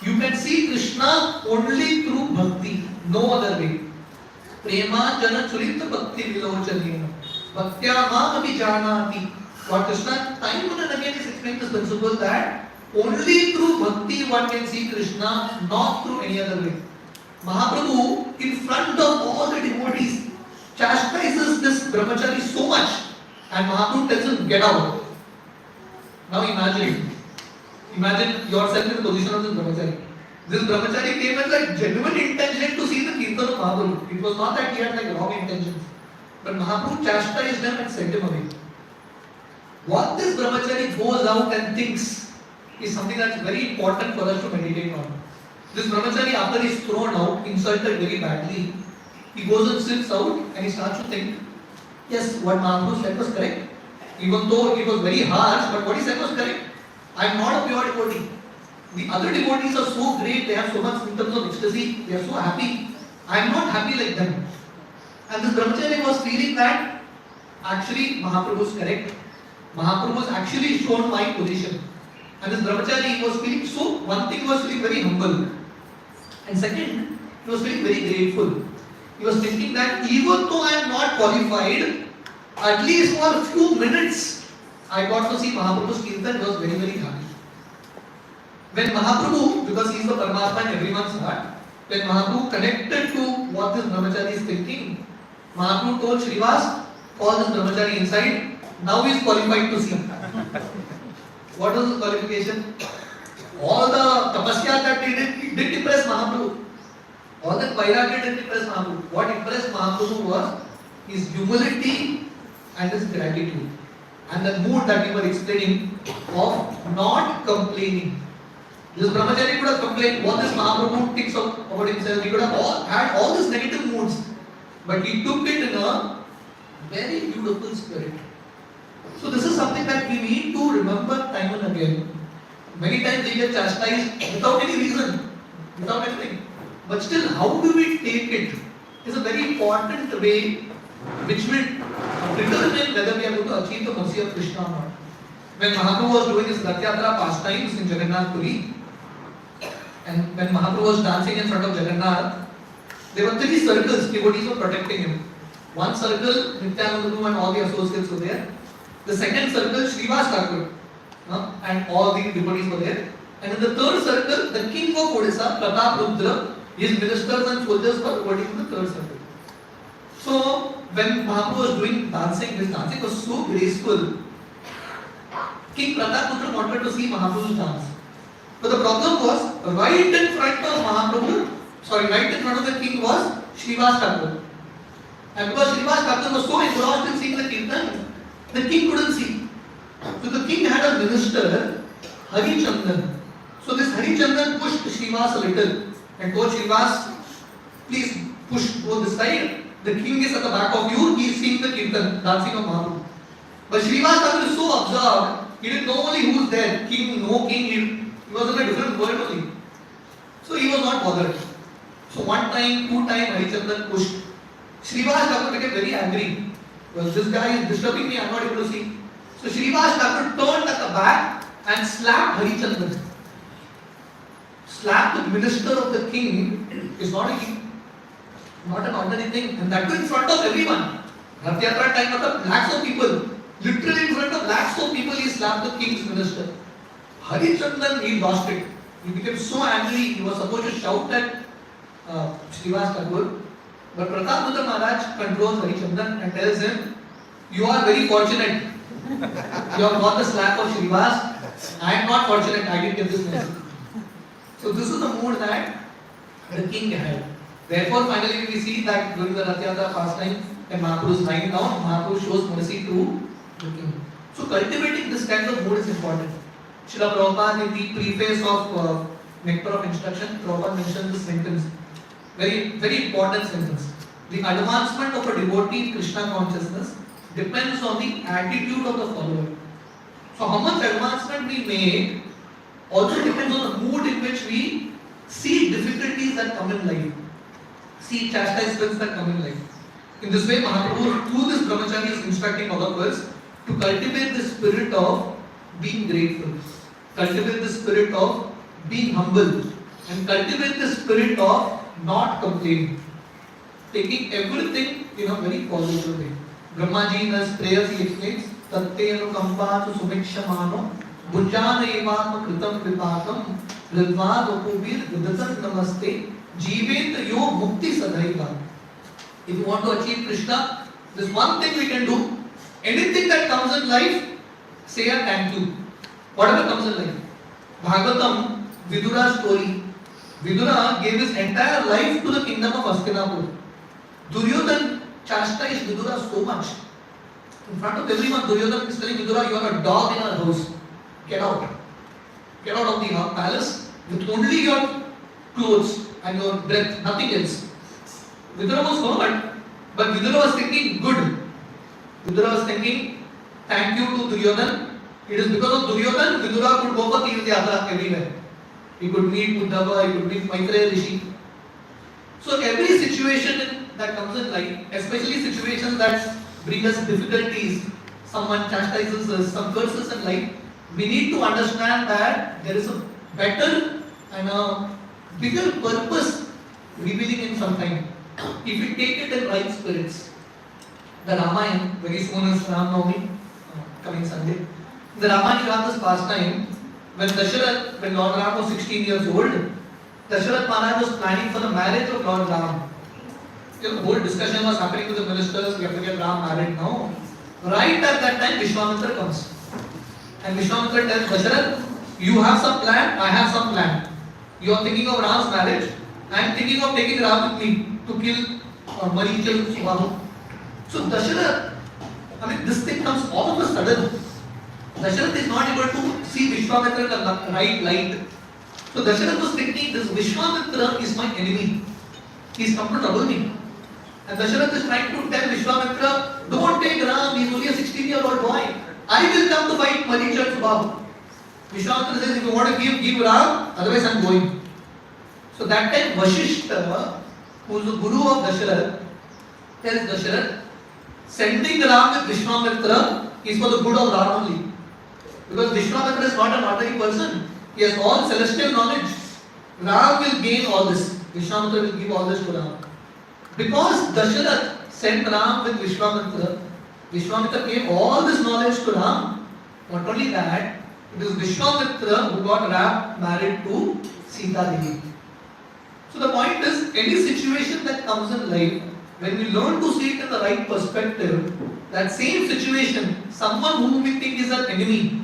You can see Krishna only through Bhakti, no other way. Prema Jana Churita Bhakti Vilochanena. Bhaktya Mam Abhijanati. What Krishna time and again is explaining this principle that only through Bhakti one can see Krishna, not through any other way. Mahaprabhu, in front of all the devotees, chastises this brahmachari so much, and Mahaprabhu tells him, get out. Now imagine yourself in the position of this brahmachari. This brahmachari came with like genuine intention to see the kirtan of Mahaprabhu. It was not that he had like wrong intentions. But Mahaprabhu chastised them and sent him away. What this brahmachari goes out and thinks is something that's very important for us to meditate on. This brahmachari, after he is thrown out, insulted very badly, he goes and sits out and he starts to think, yes, what Mahaprabhu said was correct. Even though it was very harsh, but what he said was correct. I am not a pure devotee. The other devotees are so great, they have so much symptoms of ecstasy, they are so happy. I am not happy like them. And this brahmachari was feeling that actually Mahaprabhu is correct. Mahaprabhu has actually shown my position. And this brahmachari was feeling so, one thing was feeling very humble. And second, he was feeling very grateful. He was thinking that even though I am not qualified, at least for a few minutes, I got to see Mahaprabhu's kirtan. He was very, very happy. When Mahaprabhu, because he is the Paramatma in everyone's heart, when Mahaprabhu connected to what this brahmachari is thinking, Mahaprabhu told Srivas, call this brahmachari inside. Now he is qualified to see. What was his qualification? All the tapasya that he did impress Mahaprabhu. All that vairagya did impress Mahaprabhu. What impressed Mahaprabhu was his humility and his gratitude. And the mood that we were explaining of not complaining. This brahmachari could have complained what this Mahaprabhu thinks about himself. He could have had all these negative moods. But he took it in a very beautiful spirit. So this is something that we need to remember time and again. Many times we get chastised without any reason, without anything. But still, how do we take it is a very important way which will determine whether we are going to achieve the mercy of Krishna or not. When Mahaprabhu was doing his Rath Yatra pastimes in Jagannath Puri, and when Mahaprabhu was dancing in front of Jagannath, there were 3 circles, devotees were protecting him. One circle, Nityananda Prabhu and all the associates were there. The second circle, Srivas Thakur, and all the devotees were there. And in the third circle, the king of Odisha, Pratap Rudra, his ministers and soldiers were holding in the third circle. So, when Mahaprabhu was doing dancing, his dancing was so graceful. King Pratap Rudra wanted to see Mahaprabhu's dance. But the problem was, right in front of Mahaprabhu, right in front of the king was Srivas Thakur. And because Srivas Thakur was so engrossed in seeing the kirtan, the king couldn't see. So the king had a minister, Hari Chandan. So this Hari Chandan pushed Srivas a little and told Srivas, please go this side. The king is at the back of you, he is seeing the kirtan, dancing of Mahaprabhu. But Srivas Thakur is so absorbed, he didn't know only who is there, king, no king, he was in a different world only. So he was not bothered. So 1 time, 2 times Hari Chandan pushed. Srivas Thakur became very angry. Well, this guy is disturbing me, I am not able to see. So Srivas Thakur turned at the back and slapped Hari Chandan. Slap the minister of the king is not a king. Not an ordinary thing, and that too in front of everyone. Rath Yatra time, lakhs of people, literally in front of lakhs of people, he slapped the king's minister. Harichandan, he lost it. He became so angry, he was supposed to shout at Srivas Thakur. But Pratapruta Maharaj controls Harichandan and tells him, "You are very fortunate. You have got the slap of Srivas. I am not fortunate, I didn't get this message." So this is the mood that the king had. Therefore, finally we see that during the Rath Yatra pastime, when Mahaprabhu is lying down, Mahaprabhu shows mercy to the king. So cultivating this kind of mood is important. Srila Prabhupada in the preface of Nectar of Instruction, Prabhupada mentions this sentence. Very, very important sentence. The advancement of a devotee in Krishna consciousness depends on the attitude of the follower. So how much advancement we make also depends on the mood in which we see difficulties that come in life, see chastisements that come in life. In this way, Mahaprabhu, through this brahmachari, is instructing all of us to cultivate the spirit of being grateful, cultivate the spirit of being humble, and cultivate the spirit of not complaining, taking everything in a very positive way. Brahmaji in his prayers he explains, Tattenu kampatu sumikshamano Bhunjana evatma kritam vipakam Ridvad upubir vidatan namaste Jivet yo mukti sadhaiva. If you want to achieve Krishna, there's one thing we can do. Anything that comes in life, say a thank you. Whatever comes in life. Bhagavatam, Vidura's story. Vidura gave his entire life to the kingdom of Hastinapur. Duryodhan chastised Vidura so much. In front of everyone, Duryodhan is telling Vidura, you are a dog in our house. Get out. Get out of the palace with only your clothes and your breath, nothing else. Vidura was hurt, but Vidura was thinking good. Vidura was thinking, thank you to Duryodhan. It is because of Duryodhan, Vidura could go for Tirth Yatra everywhere. He could meet Uddhava, he could meet Maitreya Rishi. So every situation that comes in life, especially situations that bring us difficulties, someone chastises us, some curses in life, we need to understand that there is a better and a bigger purpose revealing in some time. If we take it in right spirits. The Ramayana, very soon is Ram Navami, coming Sunday. In the Ramayana you have this pastime, when Dasharath, when Lord Ram was 16 years old, Dasharath Maharaj was planning for the marriage of Lord Ram. The whole discussion was happening with the ministers, we have to get Ram married now. Right at that time, Vishwamitra comes. And Vishwamitra tells Dasharath, you have some plan, I have some plan. You are thinking of Ram's marriage, I am thinking of taking Ram with me to kill Marichal Subahu. So Dasharath, this thing comes all of a sudden. Dasharath is not able to see Vishwamitra in the right light. So Dasharath was thinking, this Vishwamitra is my enemy. He is come to trouble me. And Dasharath is trying to tell Vishwamitra, don't take Ram, he is only a 16-year-old boy. I will come to fight Marichal Subahu. Vishwamitra says, if you want to give Ram, otherwise I am going. So that time Vashishta, who is the guru of Dasharath, tells Dasharath, sending Ram with Vishwamitra is for the good of Ram only. Because Vishwamitra is not an ordinary person. He has all celestial knowledge. Ram will gain all this. Vishwamitra will give all this to Ram. Because Dasharath sent Ram with Vishwamitra, Vishwamitra gave all this knowledge to Ram. Not only that, it is Vishwamitra who got Ram married to Sita Devi. So the point is, any situation that comes in life, when we learn to see it in the right perspective, that same situation, someone whom we think is an enemy,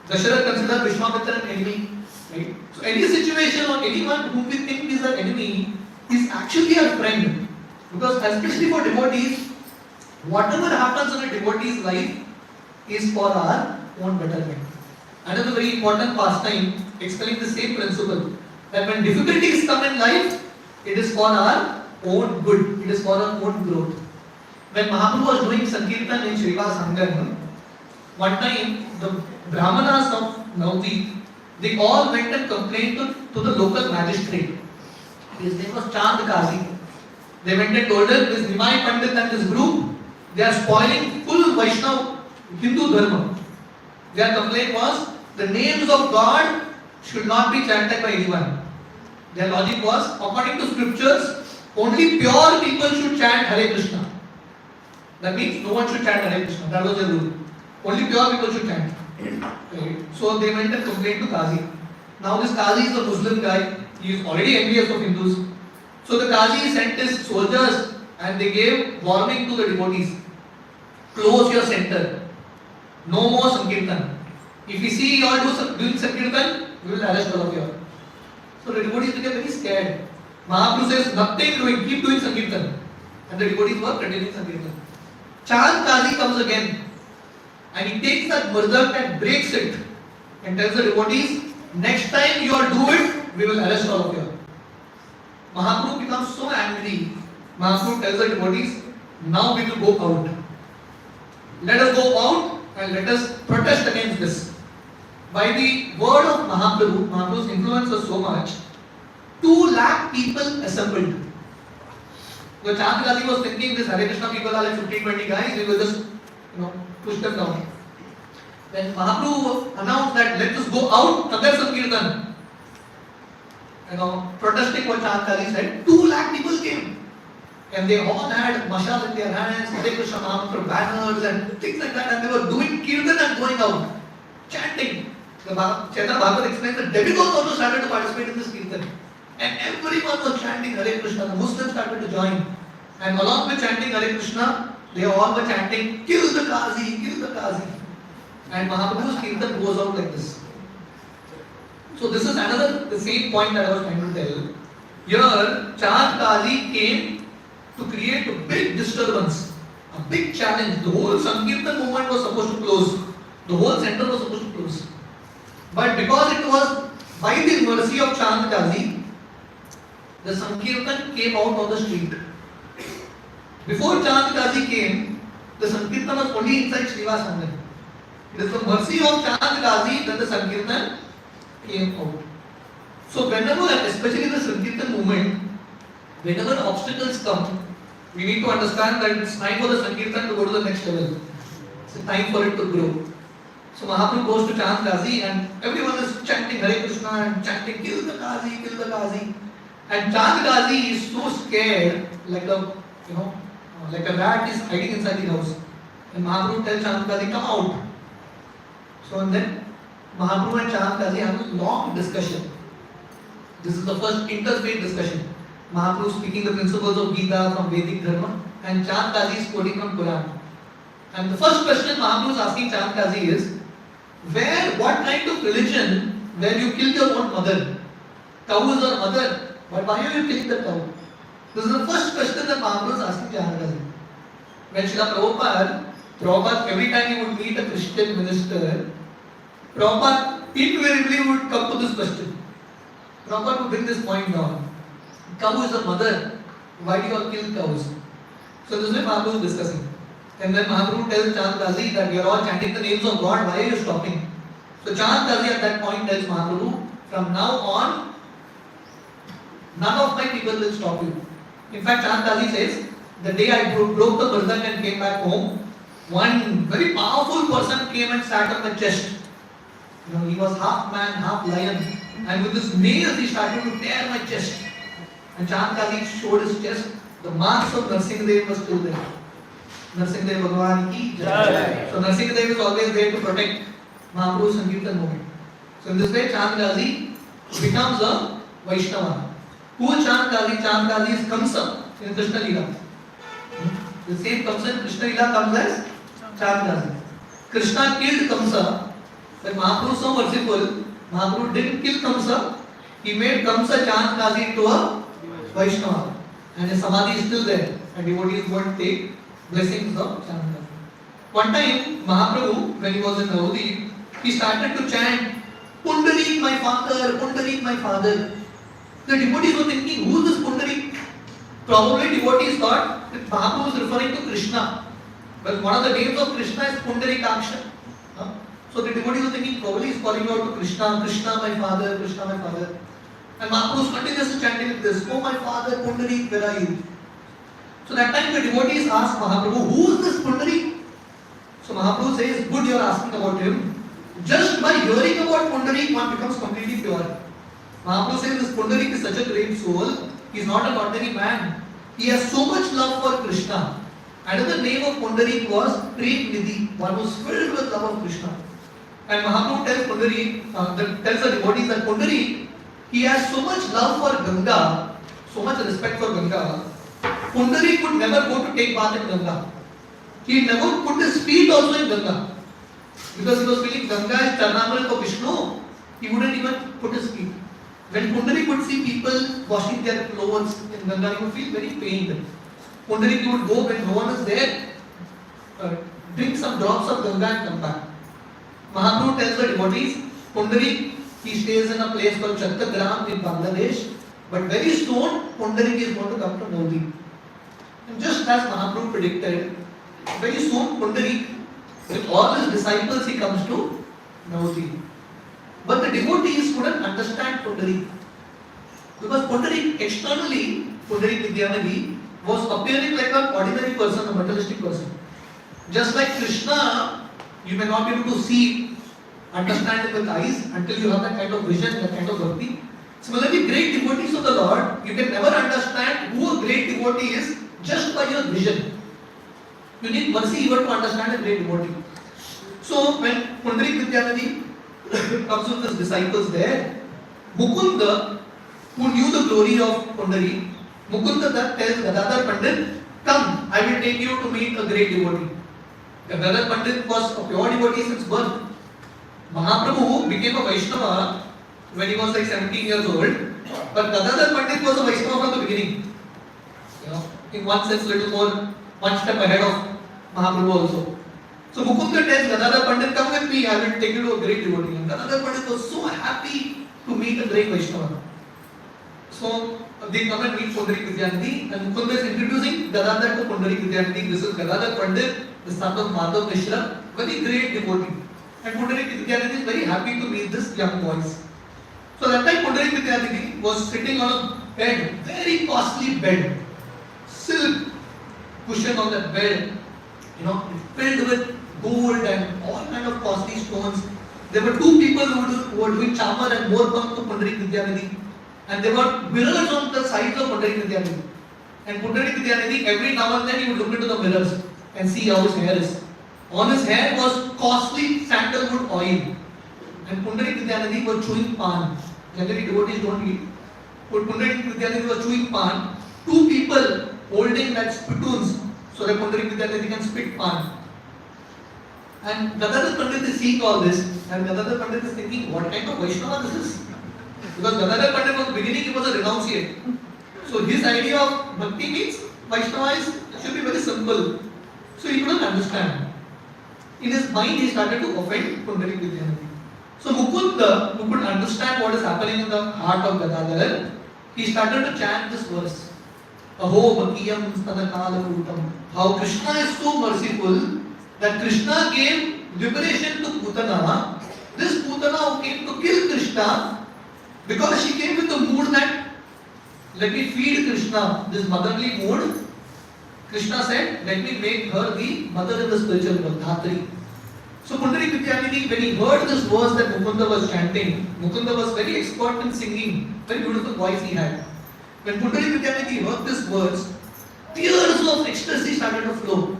Dasharath considered Vishwamitra an enemy, right? So any situation or anyone whom we think is an enemy is actually a friend. Because especially for devotees, whatever happens in a devotee's life is for our own betterment. Another very important pastime explaining the same principle, that when difficulties come in life, it is for our own good, it is for our own growth. When Mahaprabhu was doing Sankirtan in Srivas Angan, one time the Brahmanas of Navdeep, they all went and complained to the local magistrate. His name was Chand Kazi. They went and told him, this Nimai Pandit and this group, they are spoiling full Vaishnava Hindu Dharma. Their complaint was, the names of God should not be chanted by anyone. Their logic was, according to scriptures, only pure people should chant Hare Krishna. That means no one should chant Hare Krishna. That was the rule. Only pure people should chant. Right? So they went and complained to Qazi. Now this Qazi is a Muslim guy. He is already envious of Hindus. So the Qazi sent his soldiers and they gave warning to the devotees. Close your center. No more Sankirtan. If we see you all doing Sankirtan, we will arrest all of you. So the devotees became very scared. Mahaprabhu says, nothing doing, keep doing Sankirtan. And the devotees were continuing Sankirtan. Chand Qazi comes again. And he takes that murdak and breaks it. And tells the devotees, next time you all do it, we will arrest all of you. Mahaprabhu becomes so angry. Mahaprabhu tells the devotees, now we will go out. Let us go out and let us protest against this. By the word of Mahaprabhu, Mahaprabhu's influence was so much, 2 lakh people assembled. The Chand Qazi was thinking this Hare Krishna people are like 15-20 guys, we will just push them down. When Mahaprabhu announced that let us go out, Tagar Sankirtan, protesting what Chand Qazi said, 2 lakh people came. And they all had mashal in their hands, Hare Krishna Mahamantra banners and things like that, and they were doing kirtan and going out, chanting. The Chaitanya Bhagavad explains that demigods also started to participate in this kirtan. And everyone was chanting Hare Krishna. The Muslims started to join. And along with chanting Hare Krishna, they all were chanting, kill the Qazi, kill the Qazi. And Mahaprabhu's kirtan goes out like this. So this is the same point that I was trying to tell. Here, Chand Qazi came to create a big disturbance, a big challenge. The whole Sankirtan movement was supposed to close. The whole center was supposed to close. But because it was by the mercy of Chand Qazi, the Sankirtan came out on the street. Before Chand Qazi came, the Sankirtan was only inside Srivas Angan. It is the mercy of Chand Qazi that the Sankirtan came out. So whenever, especially the Sankirtan movement, whenever obstacles come, we need to understand that it's time for the Sankirtan to go to the next level. It's time for it to grow. So Mahaprabhu goes to Chand Qazi and everyone is chanting Hare Krishna and chanting kill the Qazi, kill the Qazi. And Chand Qazi is so scared, like a rat is hiding inside the house. And Mahaprabhu tells Chand Qazi, come out. So and then Mahaprabhu and Chand Qazi have a long discussion. This is the first interfaith discussion. Mahaprabhu speaking the principles of Gita from Vedic Dharma and Chand Qazi is quoting from Quran. And the first question Mahaprabhu is asking Chand Qazi is, what kind of religion where you kill your own mother? Cow is your mother, but why are you killing the cow? This is the first question that Mahaprabhu is asking Chand Qazi. When Srila Prabhupada, every time he would meet a Christian minister, Prabhupada invariably would come to this question. Prabhupada would bring this point down. Cow is a mother, why do you all kill cows? So this is what Mahaprabhu is discussing. And then Mahaprabhu tells Chand Qazi that we are all chanting the names of God, why are you stopping? So Chand Qazi at that point tells Mahaprabhu, from now on, none of my people will stop you. In fact, Chand Qazi says, the day I broke the murdak and came back home, one very powerful person came and sat on my chest. He was half man, half lion. And with his nails he started to tear my chest. And Chand Qazi showed his chest. The marks of Narsingadev were still there. Narsingadev Bhagwan ki jai. So Narsingadev is always there to protect Mahaprabhu's Sankirtan movement. So in this way Chand Qazi becomes a Vaishnava. Who is Chand Qazi? Chand Qazi is Kamsa in Krishna Leela. The same Kamsa in Krishna Leela comes as Chand Qazi. Krishna killed Kamsa. When Mahaprabhu was so merciful, Mahaprabhu didn't kill Kamsa. He made Kamsa Chand Qazi into a Vaishnava. And his samadhi is still there. And devotees go and take blessings of Chand Qazi. One time, Mahaprabhu, when he was in Navadip, he started to chant, Pundarik my father, Pundarik my father. The devotees were thinking, who is this Pundarik? Probably devotees thought that Mahaprabhu was referring to Krishna. But one of the names of Krishna is Pundarikaksha. So the devotees were thinking, probably he is calling out to Krishna, Krishna my father, Krishna my father. And Mahaprabhu was continuously chanting like this, oh my father, Pundarik, where are you? So that time the devotees asked Mahaprabhu, who is this Pundarik? So Mahaprabhu says, good, you are asking about him. Just by hearing about Pundarik, one becomes completely pure. Mahaprabhu says this Pundarik is such a great soul. He is not an ordinary man. He has so much love for Krishna. Another name of Pundarik was Prem Nidhi, one who was filled with love of Krishna. And Mahaprabhu tells tells the devotees that Pundarik, he has so much love for Ganga, so much respect for Ganga. Pundarik would never go to take bath in Ganga. He never put his feet also in Ganga. Because he was feeling Ganga is Charnamal for Vishnu, he wouldn't even put his feet. When Pundarik would see people washing their clothes in Ganga, he would feel very pained. Pundarik would go when no one is there, drink some drops of Ganga and come back. Mahaprabhu tells the devotees, Pundarik, he stays in a place called Chattagram in Bangladesh, but very soon Pundarik is going to come to Modi. And just as Mahaprabhu predicted, very soon Pundarik, with all his disciples, he comes to Modi. But the devotees couldn't understand Pundarik. Because Pundarik, externally, Pundarik Vidyanidhi was appearing like an ordinary person, a materialistic person. Just like Krishna, you may not be able to see, understand it with eyes until you have that kind of vision, that kind of bhakti. Similarly, great devotees of the Lord, you can never understand who a great devotee is just by your vision. You need mercy even to understand a great devotee. So, when Pundarik Vidyanidhi comes with his disciples there, Mukunda, who knew the glory of Pundarik, Mukunda tells Gadadhar Pandit, come, I will take you to meet a great devotee. Gadadhar Pandit was a pure devotee since birth. Mahaprabhu became a Vaishnava when he was like 17 years old, but Gadadhar Pandit was a Vaishnava from the beginning. You know, in one sense, little more, one step ahead of Mahaprabhu also. So Mukunda tells Gadadhar Pandit, come with me, I will take you to a great devotee. And Gadadhar Pandit was so happy to meet a great Vaishnava. So they come and meet Pundarik Vidyanidhi, and Mukunda is introducing Gadadhar to Pundarik Vidyanidhi. This is Gadadhar Pandit, the son of Madhav Mishra, very great devotee. And Pundarik Vidyanidhi is very happy to meet this young boys. So that time Pundarik Vidyanidhi was sitting on a bed, very costly bed, silk cushion on that bed, filled with gold and all kind of costly stones. There were two people who were doing chamar and morbang to Pundarik Vidyanidhi. And there were mirrors on the sides of Pundarik Vidyanidhi. And Pundarik Vidyanidhi, every now and then he would look into the mirrors and see how his hair is. On his hair was costly sandalwood oil. And Pundarik Vidyanidhi was chewing pan. Generally devotees don't eat. But Pundarik Vidyanidhi was chewing pan. Two people holding that spittoons so that Pundarik Vidyanidhi can spit pan. And Gadadhar Pandit is seeing all this, and Gadadhar Pandit is thinking, what kind of Vaishnava this is? Because Gadadhar Pandit from the beginning he was a renunciate. So his idea of bhakti means Vaishnava should be very simple. So he couldn't understand. In his mind he started to offend Pundarik Vidyanidhi. So Mukunda, who could understand what is happening in the heart of Gadadhar, he started to chant this verse. Aho Bakiyam Stadakala Kutam. How Krishna is so merciful that Krishna gave liberation to Putana. This Putana who came to kill Krishna, because she came with the mood that let me feed Krishna, this motherly mood, Krishna said, let me make her the mother in the spiritual world, Dhatri. So Pundarik Vidyanidhi, when he heard this verse that Mukunda was chanting, Mukunda was very expert in singing, very beautiful voice he had. When Pundarik Vidyanidhi heard this verse, tears of ecstasy started to flow.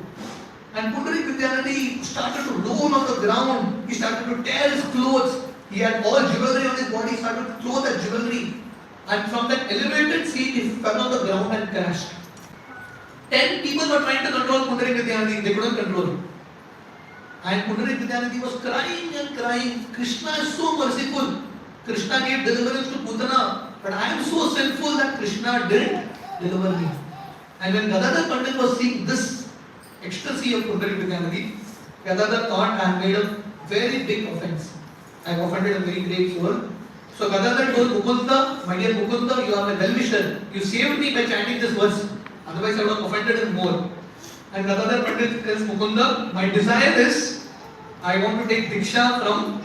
And Pundarik Vidyanidhi started to roll on the ground, he started to tear his clothes. He had all jewelry on his body, he started to throw that jewelry. And from that elevated seat, he fell on the ground and crashed. 10 people were trying to control Pundarik Vidyanidhi, they couldn't control him. And Pundarik Vidyanidhi was crying and crying. Krishna is so merciful. Krishna gave deliverance to Putana, but I am so sinful that Krishna didn't deliver me. And when Gadadhar Pandit was seeing this ecstasy of Pundarik Vidyanidhi, Gadadhar thought I have made a very big offense. I have offended a very great soul. So Gadadhar told Mukunda, my dear Mukunda, you are my well-wisher. You saved me by chanting this verse. Otherwise I would have offended him more. And Gadadhar Pandit tells Mukunda, my desire is, I want to take Diksha from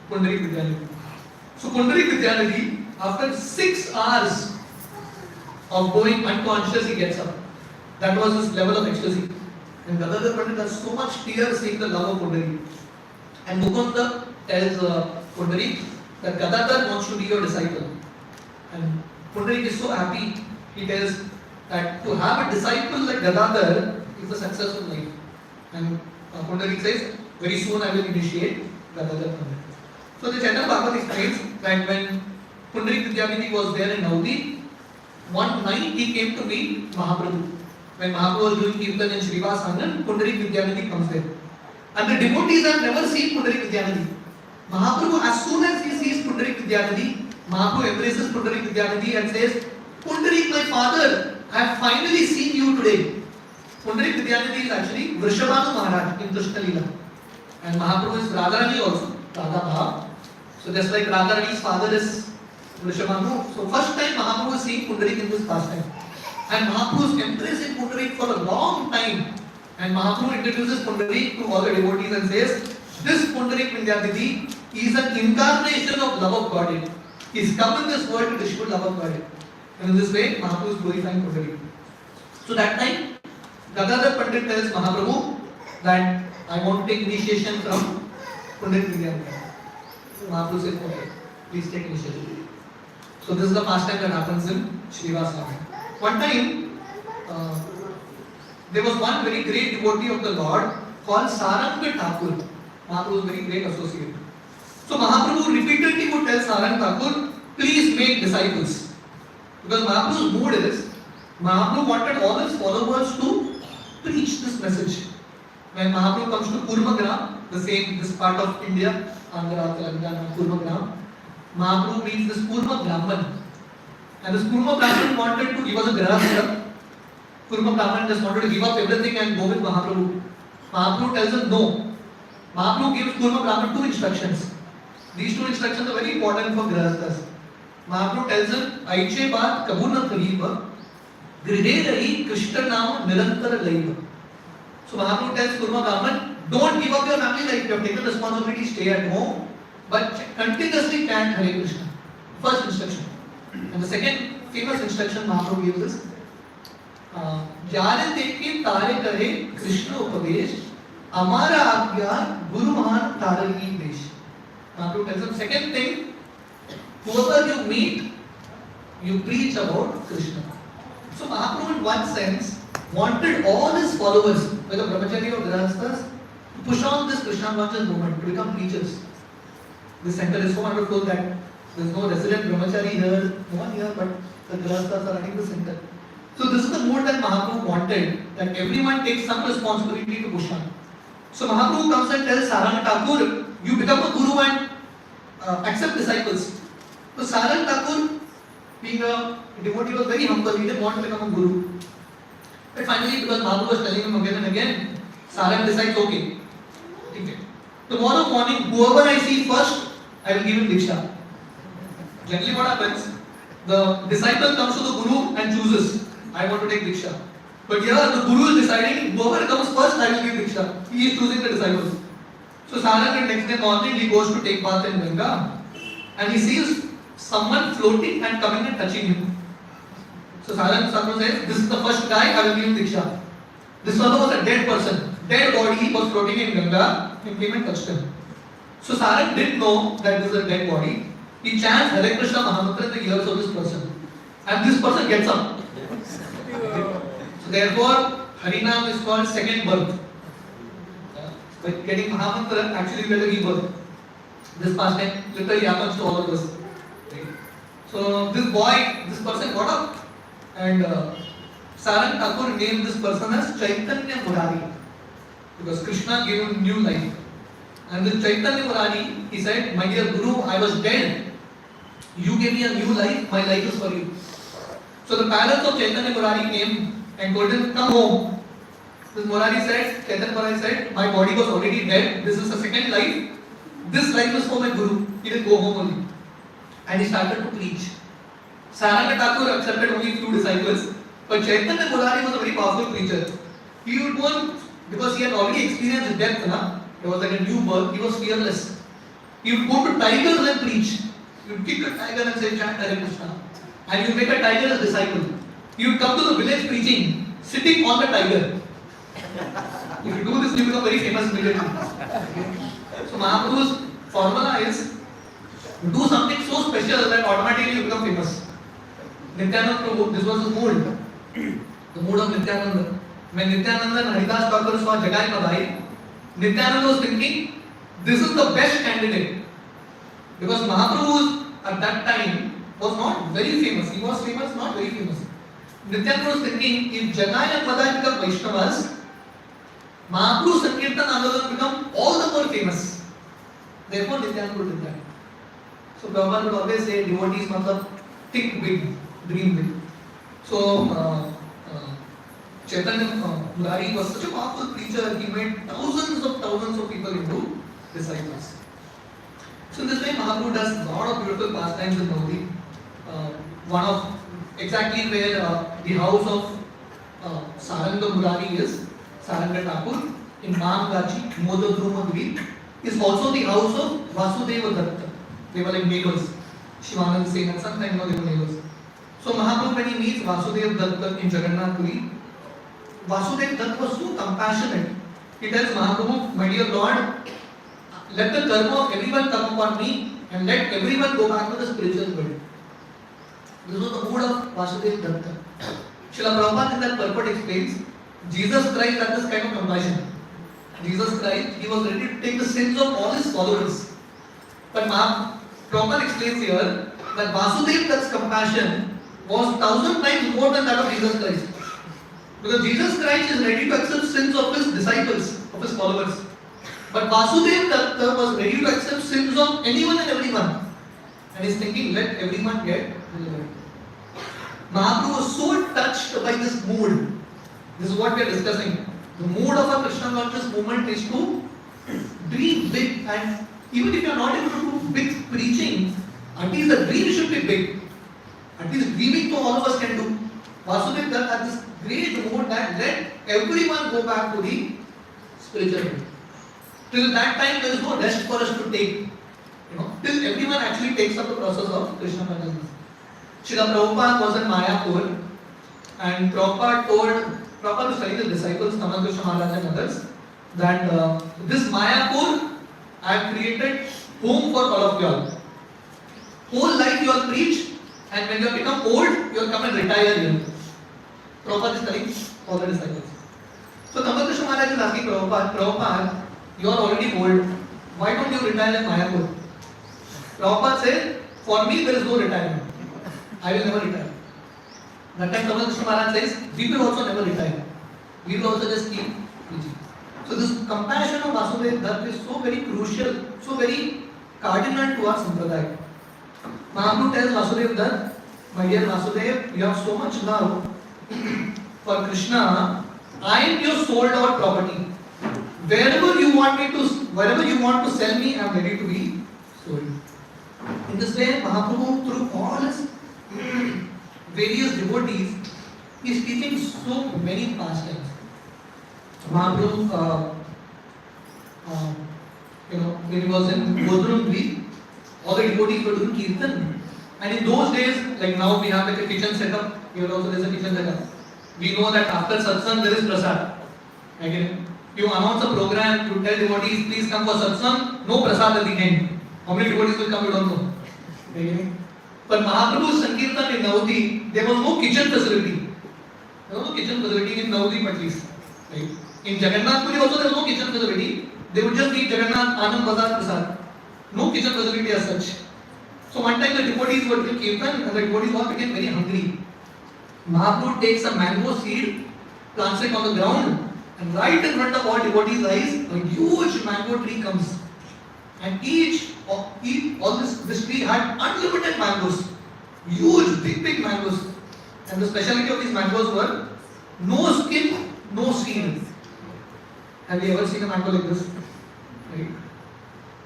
Pundarik Vidyanidhi. So Pundarik Vidyanidhi, after 6 hours of going unconscious, he gets up. That was his level of ecstasy. And Gadadhar Pandit has so much tears seeing the love of Pundarik. And Mukunda tells Pundarik that Gadadhar wants to be your disciple. And Pundarik is so happy. He tells, that to have a disciple like Gadadhar is a successful life. And Pundarik says, very soon I will initiate Gadadhar Pandit. So the Chaitanya Bhagavat explains that when Pundarik Vidyavidhi was there in Naudi, one night he came to meet Mahaprabhu. When Mahaprabhu was doing Kirtan in Srivas Angan, Pundarik Vidyavidhi comes there. And the devotees have never seen Pundarik Vidyavidhi. Mahaprabhu, as soon as he sees Pundarik Vidyavidhi, Mahaprabhu embraces Pundarik Vidyavidhi and says, Pundarik, my father, I have finally seen you today. Pundarik Vidyavidhi is actually Vrishabhanu Maharaj in Krishna Leela. And Mahaprabhu is Radharani also, Radha Bhav. So just like Radharani's father is Vrishabhanu, so first time Mahaprabhu is seeing Pundarik in this pastime. And Mahaprabhu is embracing Pundarik for a long time. And Mahaprabhu introduces Pundarik to all the devotees and says, this Pundarik Vidyavidhi is an incarnation of love of God. He is come in this world to distribute love of God. And in this way, Mahaprabhu is glorifying Pundarik. So that time, Gadadhar Pandit tells Mahaprabhu that I want to take initiation from Pundarik Vidyavidhi. So Mahaprabhu says, okay, please take initiation. So this is the pastime that happens in Srivasa. One time, there was one very great devotee of the Lord called Saranga Thakur. Mahaprabhu was a very great associate. So Mahaprabhu repeatedly would tell Saranga Thakur, please make disciples. Because Mahaprabhu's mood is, Mahaprabhu wanted all his followers to preach this message. When Mahaprabhu comes to Kurmagram, this part of India, Andhra, Telangana, Kurmagram, Mahaprabhu meets this Kurma Brahman. And this Kurma Brahman wanted to, he was a Grahastha. Kurma Brahman just wanted to give up everything and go with Mahaprabhu. Mahaprabhu tells him no. Mahaprabhu gives Kurma Brahman 2 instructions. These 2 instructions are very important for Grahasthas. Mahaprabhu tells him, Aiche baat kabur na kariba, grihe rahi Krishna naam nirantara laiva. So Mahaprabhu tells Kurma Brahman, don't give up your family life. You have taken responsibility, stay at home, but continuously chant Hare Krishna. First instruction. And the second famous instruction Mahaprabhu gives is, Jare teke tare kare Krishna upadesh, Amara agya Guru Mahan Taragi Desh. Mahaprabhu tells him, second thing, whoever you meet, you preach about Krishna. So Mahaprabhu in one sense wanted all his followers, whether brahmachari or grahasthas, to push on this Krishna conscious movement, to become preachers. This center is so wonderful that there is no resident brahmachari here, no one here, but the grahasthas are running the center. So this is the mood that Mahaprabhu wanted, that everyone takes some responsibility to push on. So Mahaprabhu comes and tells Saranga Thakur, you become a guru and accept disciples. So Saranga Thakur, being a devotee, was very humble. He didn't want to become a guru. But finally, because Mahaprabhu was telling him again and again, Saranga decides, okay, tomorrow morning, whoever I see first, I will give him Diksha. Generally what happens, the disciple comes to the guru and chooses, I want to take Diksha. But here the guru is deciding, whoever comes first, I will give Diksha. He is choosing the disciples. So Saranga, next day morning, he goes to take bath in Ganga and he sees someone floating and coming and touching him. So Saranga says, this is the first guy, I will give him Diksha. This fellow was a dead person. Dead body was floating in Ganga and came and touched him. So Saranga didn't know that this is a dead body. He chants Hare Krishna Mahamantra in the ears of this person. And this person gets up. So therefore, Harinam is called second birth. By getting Mahamantra, actually we get a rebirth. This pastime literally happens to all of us. So this person got up and Saranga Thakur named this person as Chaitanya Murari. Because Krishna gave him new life. And this Chaitanya Murari, he said, my dear Guru, I was dead. You gave me a new life, my life is for you. So the parents of Chaitanya Murari came and told him, come home. This Chaitanya Murari said, my body was already dead, this is a second life. This life is for my Guru. He didn't go home only. And he started to preach. Saranga Thakur accepted only few disciples, but Chaitanya Murari was a very powerful preacher. He would go on, because he had already experienced death, it was like a new birth, he was fearless. He would go to tigers and preach. He would kick a tiger and say, chant Hare Krishna. And he would make a tiger his disciple. He would come to the village preaching, sitting on the tiger. If you do this, you become very famous immediately. So Mahaprabhu's formula is, do something so special that automatically you become famous. Nityananda Prabhu, this was his mood. The mood of Nityananda. When Nityananda and Haridas Thakur saw Jagai Madai, Nityananda was thinking, this is the best candidate. Because Mahaprabhu at that time was not very famous. He was famous, not very famous. Nityananda was thinking, if Jagai and Madai become Vaishnavas, Mahaprabhu's Sankirtan Andolan become all the more famous. Therefore, Nityananda did that. So Prabhupada would always say, devotees matlab think big, dream big. So Chaitanya Murari was such a powerful preacher. He made thousands of people into disciples. So in this way, Mahaprabhu does a lot of beautiful pastimes in Navadvip. One of exactly where the house of Saranga Murari is, Saranga Thakur in Mahamgachi, Modadruma Dvip, is also the house of Vasudeva Datta. They were like neighbors. Shivanand Sen and sometimes they were neighbors. So Mahaprabhu, when he meets Vasudeva Datta in Jagannath Puri, Vasudeva Datta was so compassionate. He tells Mahaprabhu, my dear Lord, let the karma of everyone come upon me and let everyone go back to the spiritual world. This was the mood of Vasudeva Datta. Srila Prabhupada in that purport explains, Jesus Christ had this kind of compassion. Jesus Christ, he was ready to take the sins of all his followers. But Prabhupada explains here that Vasudeva Datta's compassion was 1,000 times more than that of Jesus Christ. Because Jesus Christ is ready to accept sins of his disciples, of his followers. But Vasudeva Datta was ready to accept sins of anyone and everyone. And he's thinking, let everyone get delivered. Mahaprabhu was so touched by this mood. This is what we are discussing. The mood of a Krishna conscious movement is to dream big, and even if you are not able to do big preaching, at least the dream should be big. At least dreaming to all of us can do. Vasudeva Datta had this great mood that let everyone go back to the spiritual world. Till that time there is no rest for us to take. Till everyone actually takes up the process of Krishna consciousness. Srila Prabhupada was in Mayapur, and Prabhupada was telling the disciples, Tamal Krishna Maharaj and others, that this Mayapur I have created home for all of you all. Whole life you all preach, and when you have become old, you will come and retire here. Prabhupada is telling all the disciples. So Tamal Krishna Maharaj is asking Prabhupada, you are already old, why don't you retire in Mayapur? Prabhupada said, for me there is no retirement. I will never retire. That time Tamal Krishna Maharaj says, we will also never retire. We will also just keep preaching. So this compassion of Vasudeva Datta is so very crucial, so very cardinal to our Sampradaya. Mahaprabhu tells Vasudeva Datta, my dear Vasudeva, you have so much love for Krishna, I am your sold out property. Wherever you want to sell me, I am ready to be sold. In this way, Mahaprabhu, through all his various devotees, is teaching so many pastimes. Mahaprabhu, when he was in Bodrum, all the devotees were doing kirtan. And in those days, like now we have like a kitchen setup, here also there is a kitchen setup. We know that after satsang there is prasad. Again, you announce a program, you tell devotees, please come for satsang, no prasad at the end. How many devotees will come, you don't know. Again. But Mahaprabhu's Sankirtan in Navadvip, there was no kitchen facility. There was no kitchen facility in Navadvip at least. Right? In Jagannath Puri also there was no kitchen facility. They would just eat Jagannath Anand Bazar Prasad. No kitchen facility as such. So one time the devotees were doing kirtan and the devotees all became very hungry. Mahaprabhu takes a mango seed, plants it on the ground, and right in front of all devotees' eyes, a huge mango tree comes. And this tree had unlimited mangoes. Huge, big mangoes. And the speciality of these mangoes were no skin, no seed. Have you ever seen a mango like this? Right?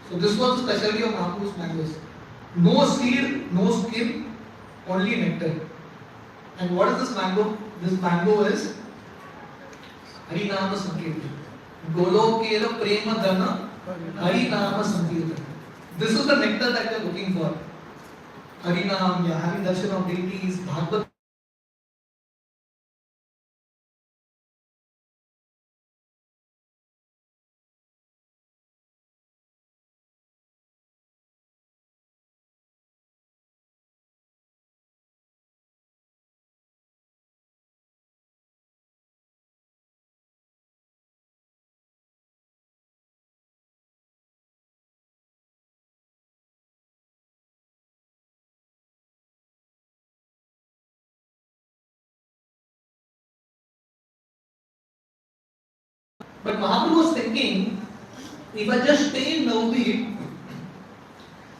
So this was the speciality of Mahaprabhu's mangoes. No seed, no skin, only nectar. And what is this mango? This mango is Harinama Sankirtan. Golokela Prema Dana Harinama Sankirtan. This is the nectar that we are looking for. Harinam, having darshan of deities, Bhagavad But Mahaprabhu was thinking, if I just stay in Navadvip,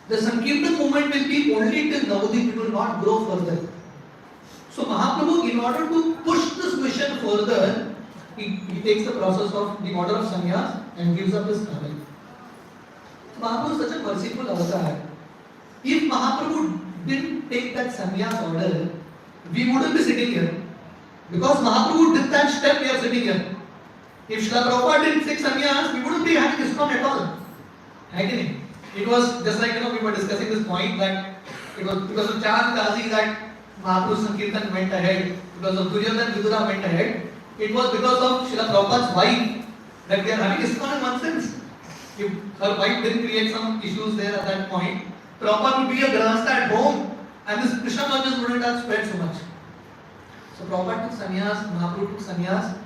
the Sankirtan movement will be only till Navadvip, it will not grow further. So Mahaprabhu, in order to push this mission further, he takes the process of the order of sannyas and gives up his family. So Mahaprabhu is such a merciful avatar. If Mahaprabhu didn't take that sannyas order, we wouldn't be sitting here. Because Mahaprabhu did that step, we are sitting here. If Srila Prabhupada didn't take sannyas, we wouldn't be having ISKCON at all. Agony. It was just like, we were discussing this point that it was because of Chand Kazi that Mahaprabhu's Sankirtan went ahead, because of Duryodhan Vidura went ahead. It was because of Srila Prabhupada's wife that we are having ISKCON in one sense. If her wife didn't create some issues there at that point, Prabhupada would be a grahastha at home and this Krishna consciousness wouldn't have spread so much. So Prabhupada took sannyas, Mahaprabhu took sannyas.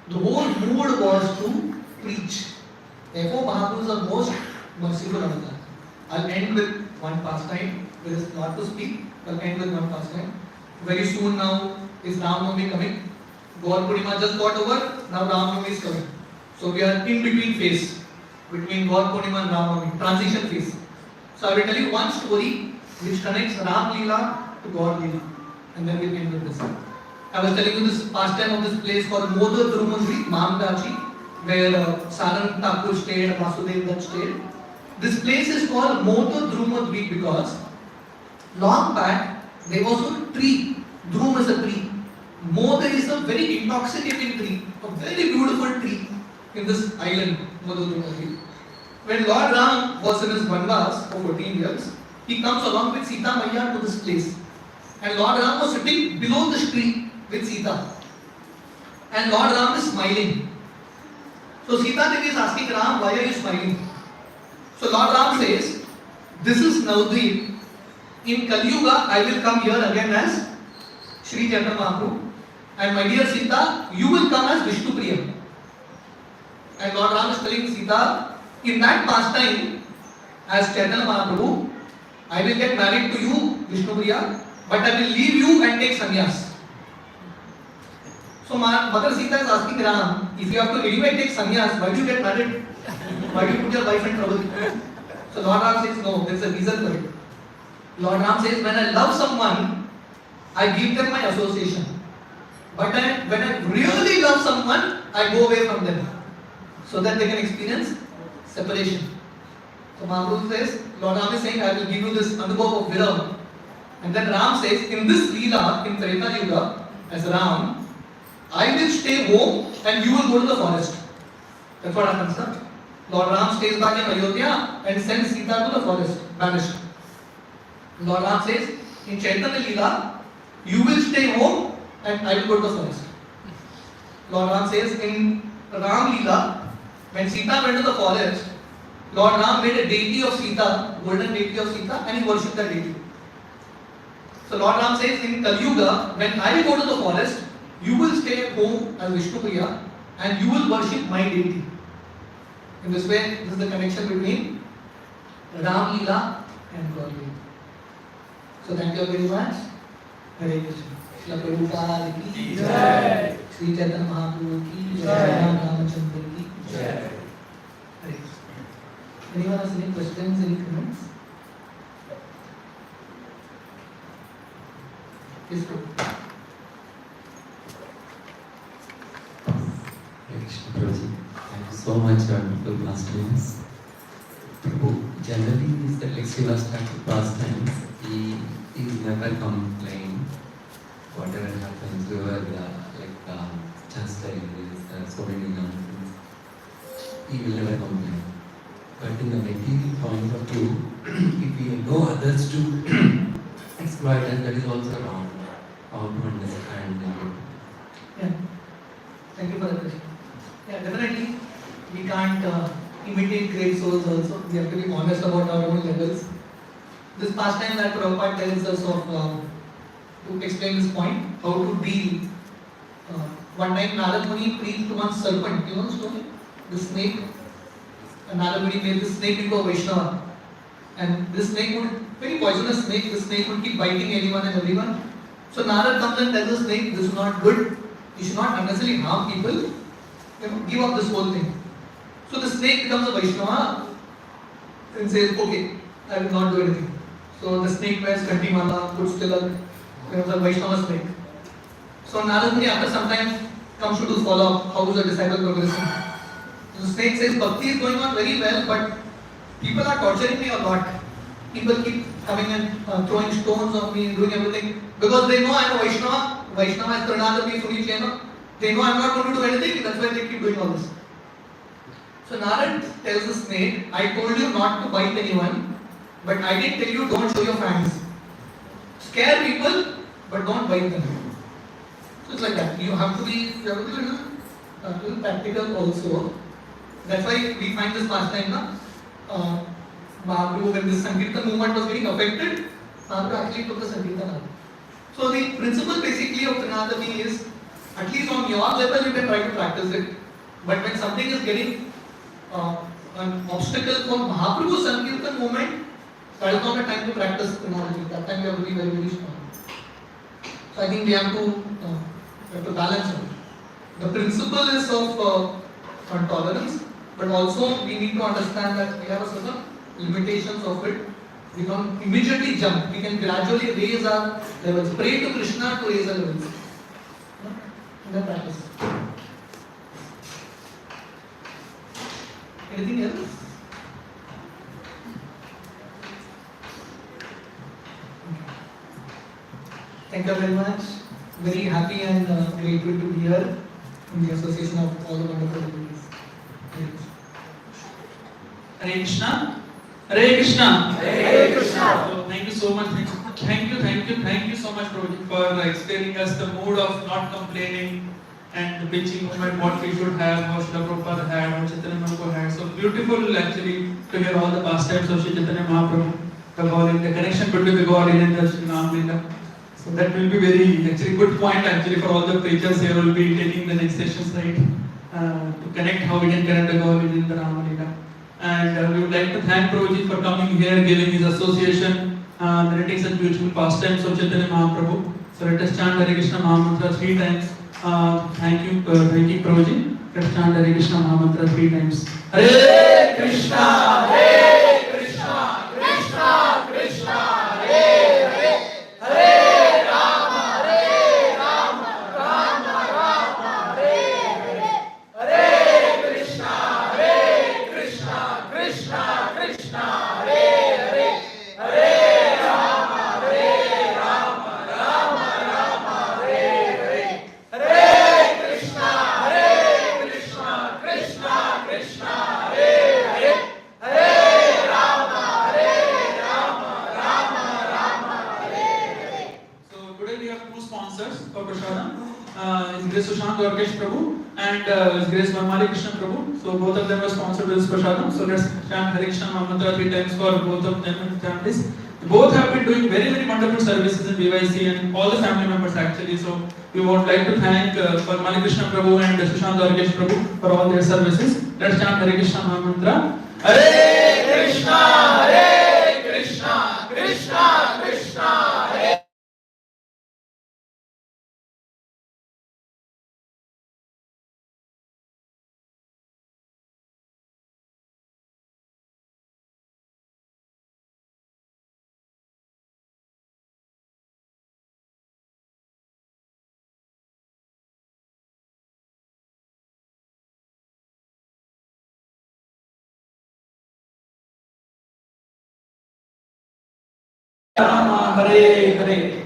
The whole mood was to preach. Therefore Mahaprabhu is the most merciful avatar. I'll end with one pastime. There is a lot to speak. I'll end with one pastime. Very soon now is Ram Navami coming. Gaur Purnima just got over. Now Ram Navami is coming. So we are in between phase. Between Gaur Purnima and Ram Navami. Transition phase. So I will tell you one story which connects Ram Leela to Gaur Leela. And then we'll end with this. I was telling you this pastime of this place called Modha Dhrumadri, Mamdachi, where Sarang Thakur stayed, Vasudev Dutt stayed. This place is called Modha Dhrumadri because long back there was a tree. Dhrum is a tree. Modha is a very intoxicating tree, a very beautiful tree in this island, Modha Dhrumadri. When Lord Ram was in his Vanvas for 14 years, he comes along with Sita Maiya to this place. And Lord Ram was sitting below this tree with Sita. And Lord Ram is smiling. So Sita Devi is asking Ram, why are you smiling? So Lord Ram says, this is Navadvip. In Kali Yuga, I will come here again as Sri Chaitanya Mahaprabhu. And my dear Sita, you will come as Vishnu Priya. And Lord Ram is telling Sita, in that pastime, as Chaitanya Mahaprabhu, I will get married to you, Vishnu Priya, but I will leave you and take sannyas. So Mother Sita is asking Ram, if you have to anyway take sannyas, why do you get married? Why do you put your wife in trouble? So Lord Ram says, no, there is a reason for it. Lord Ram says, when I love someone, I give them my association. But when I really love someone, I go away from them. So that they can experience separation. So Mahaprabhu says, Lord Ram is saying, I will give you this anubhav of viraha. And then Ram says, in this Leela, in Treta Yuga, as Ram, I will stay home and you will go to the forest. That's what happens, sir. Lord Ram stays back in Ayodhya and sends Sita to the forest, banished. Lord Ram says, in Chaitanya Leela, you will stay home and I will go to the forest. Lord Ram says, in Ram Leela, when Sita went to the forest, Lord Ram made a deity of Sita, golden deity of Sita, and he worshipped that deity. So Lord Ram says, in Kali Yuga, when I go to the forest, you will stay at home as Vishnu Priya and you will worship my deity. In this way, this is the connection between Ram Leela and Gaur Leela. So thank you very much. Hare Krishna. Srila Prabhupada ki Jai. Sri Chaitanya Mahaprabhu ki Jai. Ram Ramachandra ki Jai. Hare Krishna. Anyone has any questions, any comments? Please go. Prabhu, thank you so much, wonderful pastimes. Prabhu, generally, is the Srivastava pastimes, he is never complain. Whatever happens, we were chastised, so many nonsense. He will never complain. But in the material point of view, if we allow others to exploit us, that is also wrong. How to understand it. Yeah. Thank you for the question. Yeah, definitely. We can't imitate great souls also. We have to be honest about our own levels. This pastime that Prabhupada tells us of, to explain this point, how to deal. One time Narad Muni preached to one serpent. You know the story? The snake. And Narad Muni made this snake into a Vaishnava. And this snake would, very poisonous snake, this snake would keep biting anyone and everyone. So Narad comes and tells the snake, this is not good. You should not unnecessarily harm people. give up this whole thing. So the snake becomes a Vaishnava and says, okay, I will not do anything. So the snake wears kanti mala, puts tilak, becomes a Vaishnava snake. So Narad Muni after some time comes to do follow up, how is the disciple progressing? So the snake says, Bhakti is going on very well, but people are torturing me a lot. People keep coming and throwing stones on me and doing everything because they know I am a Vaishnava. Vaishnava is Pranadapi Sunichena. They know I am not going to do anything, that's why they keep doing all this. So Narad tells the snake, I told you not to bite anyone, but I didn't tell you don't show your fangs. Scare people, but don't bite them. So it's like that. You have to be little practical also. That's why we find this pastime now. Mahaprabhu, when this Sankirtan movement was getting affected, Mahaprabhu actually took the Sankirtan out. So the principle basically of Trinadavi is, at least on your level you can try to practice it. But when something is getting an obstacle for Mahaprabhu's Sankirtan movement, that is not the time to practice Trinadavi. That time you have to be very, very strong. So I think we have to balance it. The principle is of tolerance, but also we need to understand that we have a certain limitations of it. We don't immediately jump. We can gradually raise our levels. Pray to Krishna to raise our levels. In the practice. Anything else? Thank you very much. Very happy and grateful to be here in the association of all the wonderful devotees. Hare Krishna. Hare Krishna. Hare Krishna. So, thank you so much. Thank you so much, Prabhuji, for explaining us the mood of not complaining and the pitching movement, what we should have, how Srila Prabhupada had, how Chaitanya Mahaprabhu had. So beautiful actually to hear all the pastimes of Sri Chaitanya Mahaprabhu, the Gauri, the connection between the Gauri and the Sri Ram Leela. So that will be very actually good point actually for all the preachers here will be taking the next sessions, right? To connect how we can connect the Gauri and the Ram Leela. And we would like to thank Prabhuji for coming here, giving his association, narrating such beautiful pastimes of Chaitanya Mahaprabhu. So let us chant Hare Krishna Mahamantra 3 times. Thank you, Prabhuji. Let us chant Hare Krishna Mahamantra 3 times. Hare Krishna, Hare Krishna, Krishna Krishna, Hare Hare, Hare Rama, Rama Rama, Hare Hare, Hare Krishna, Krishna Krishna, Hare Hare, Hare Rama, Rama Rama, Hare Hare, Hare Krishna, Krishna Krishna, Hare Hare, Hare Rama, Rama Hare Hare. So today we have two sponsors for Prasadam. His Grace Sushant Gaurkesh Prabhu and His Grace Varmali Krishna Prabhu. So both of them are sponsored with this Prasadam. So let's chant Hare Krishna Mahamantra 3 times for both of them and chant this. Both have been doing very, very wonderful services in BYC and all the family members actually. So we would like to thank Varmali Krishna Prabhu and Sushant Gaurkesh Prabhu for all their services. Let's chant Hare Krishna Mahamantra. Hare Krishna, Krishna Krishna, Hare Rama Hare Hare.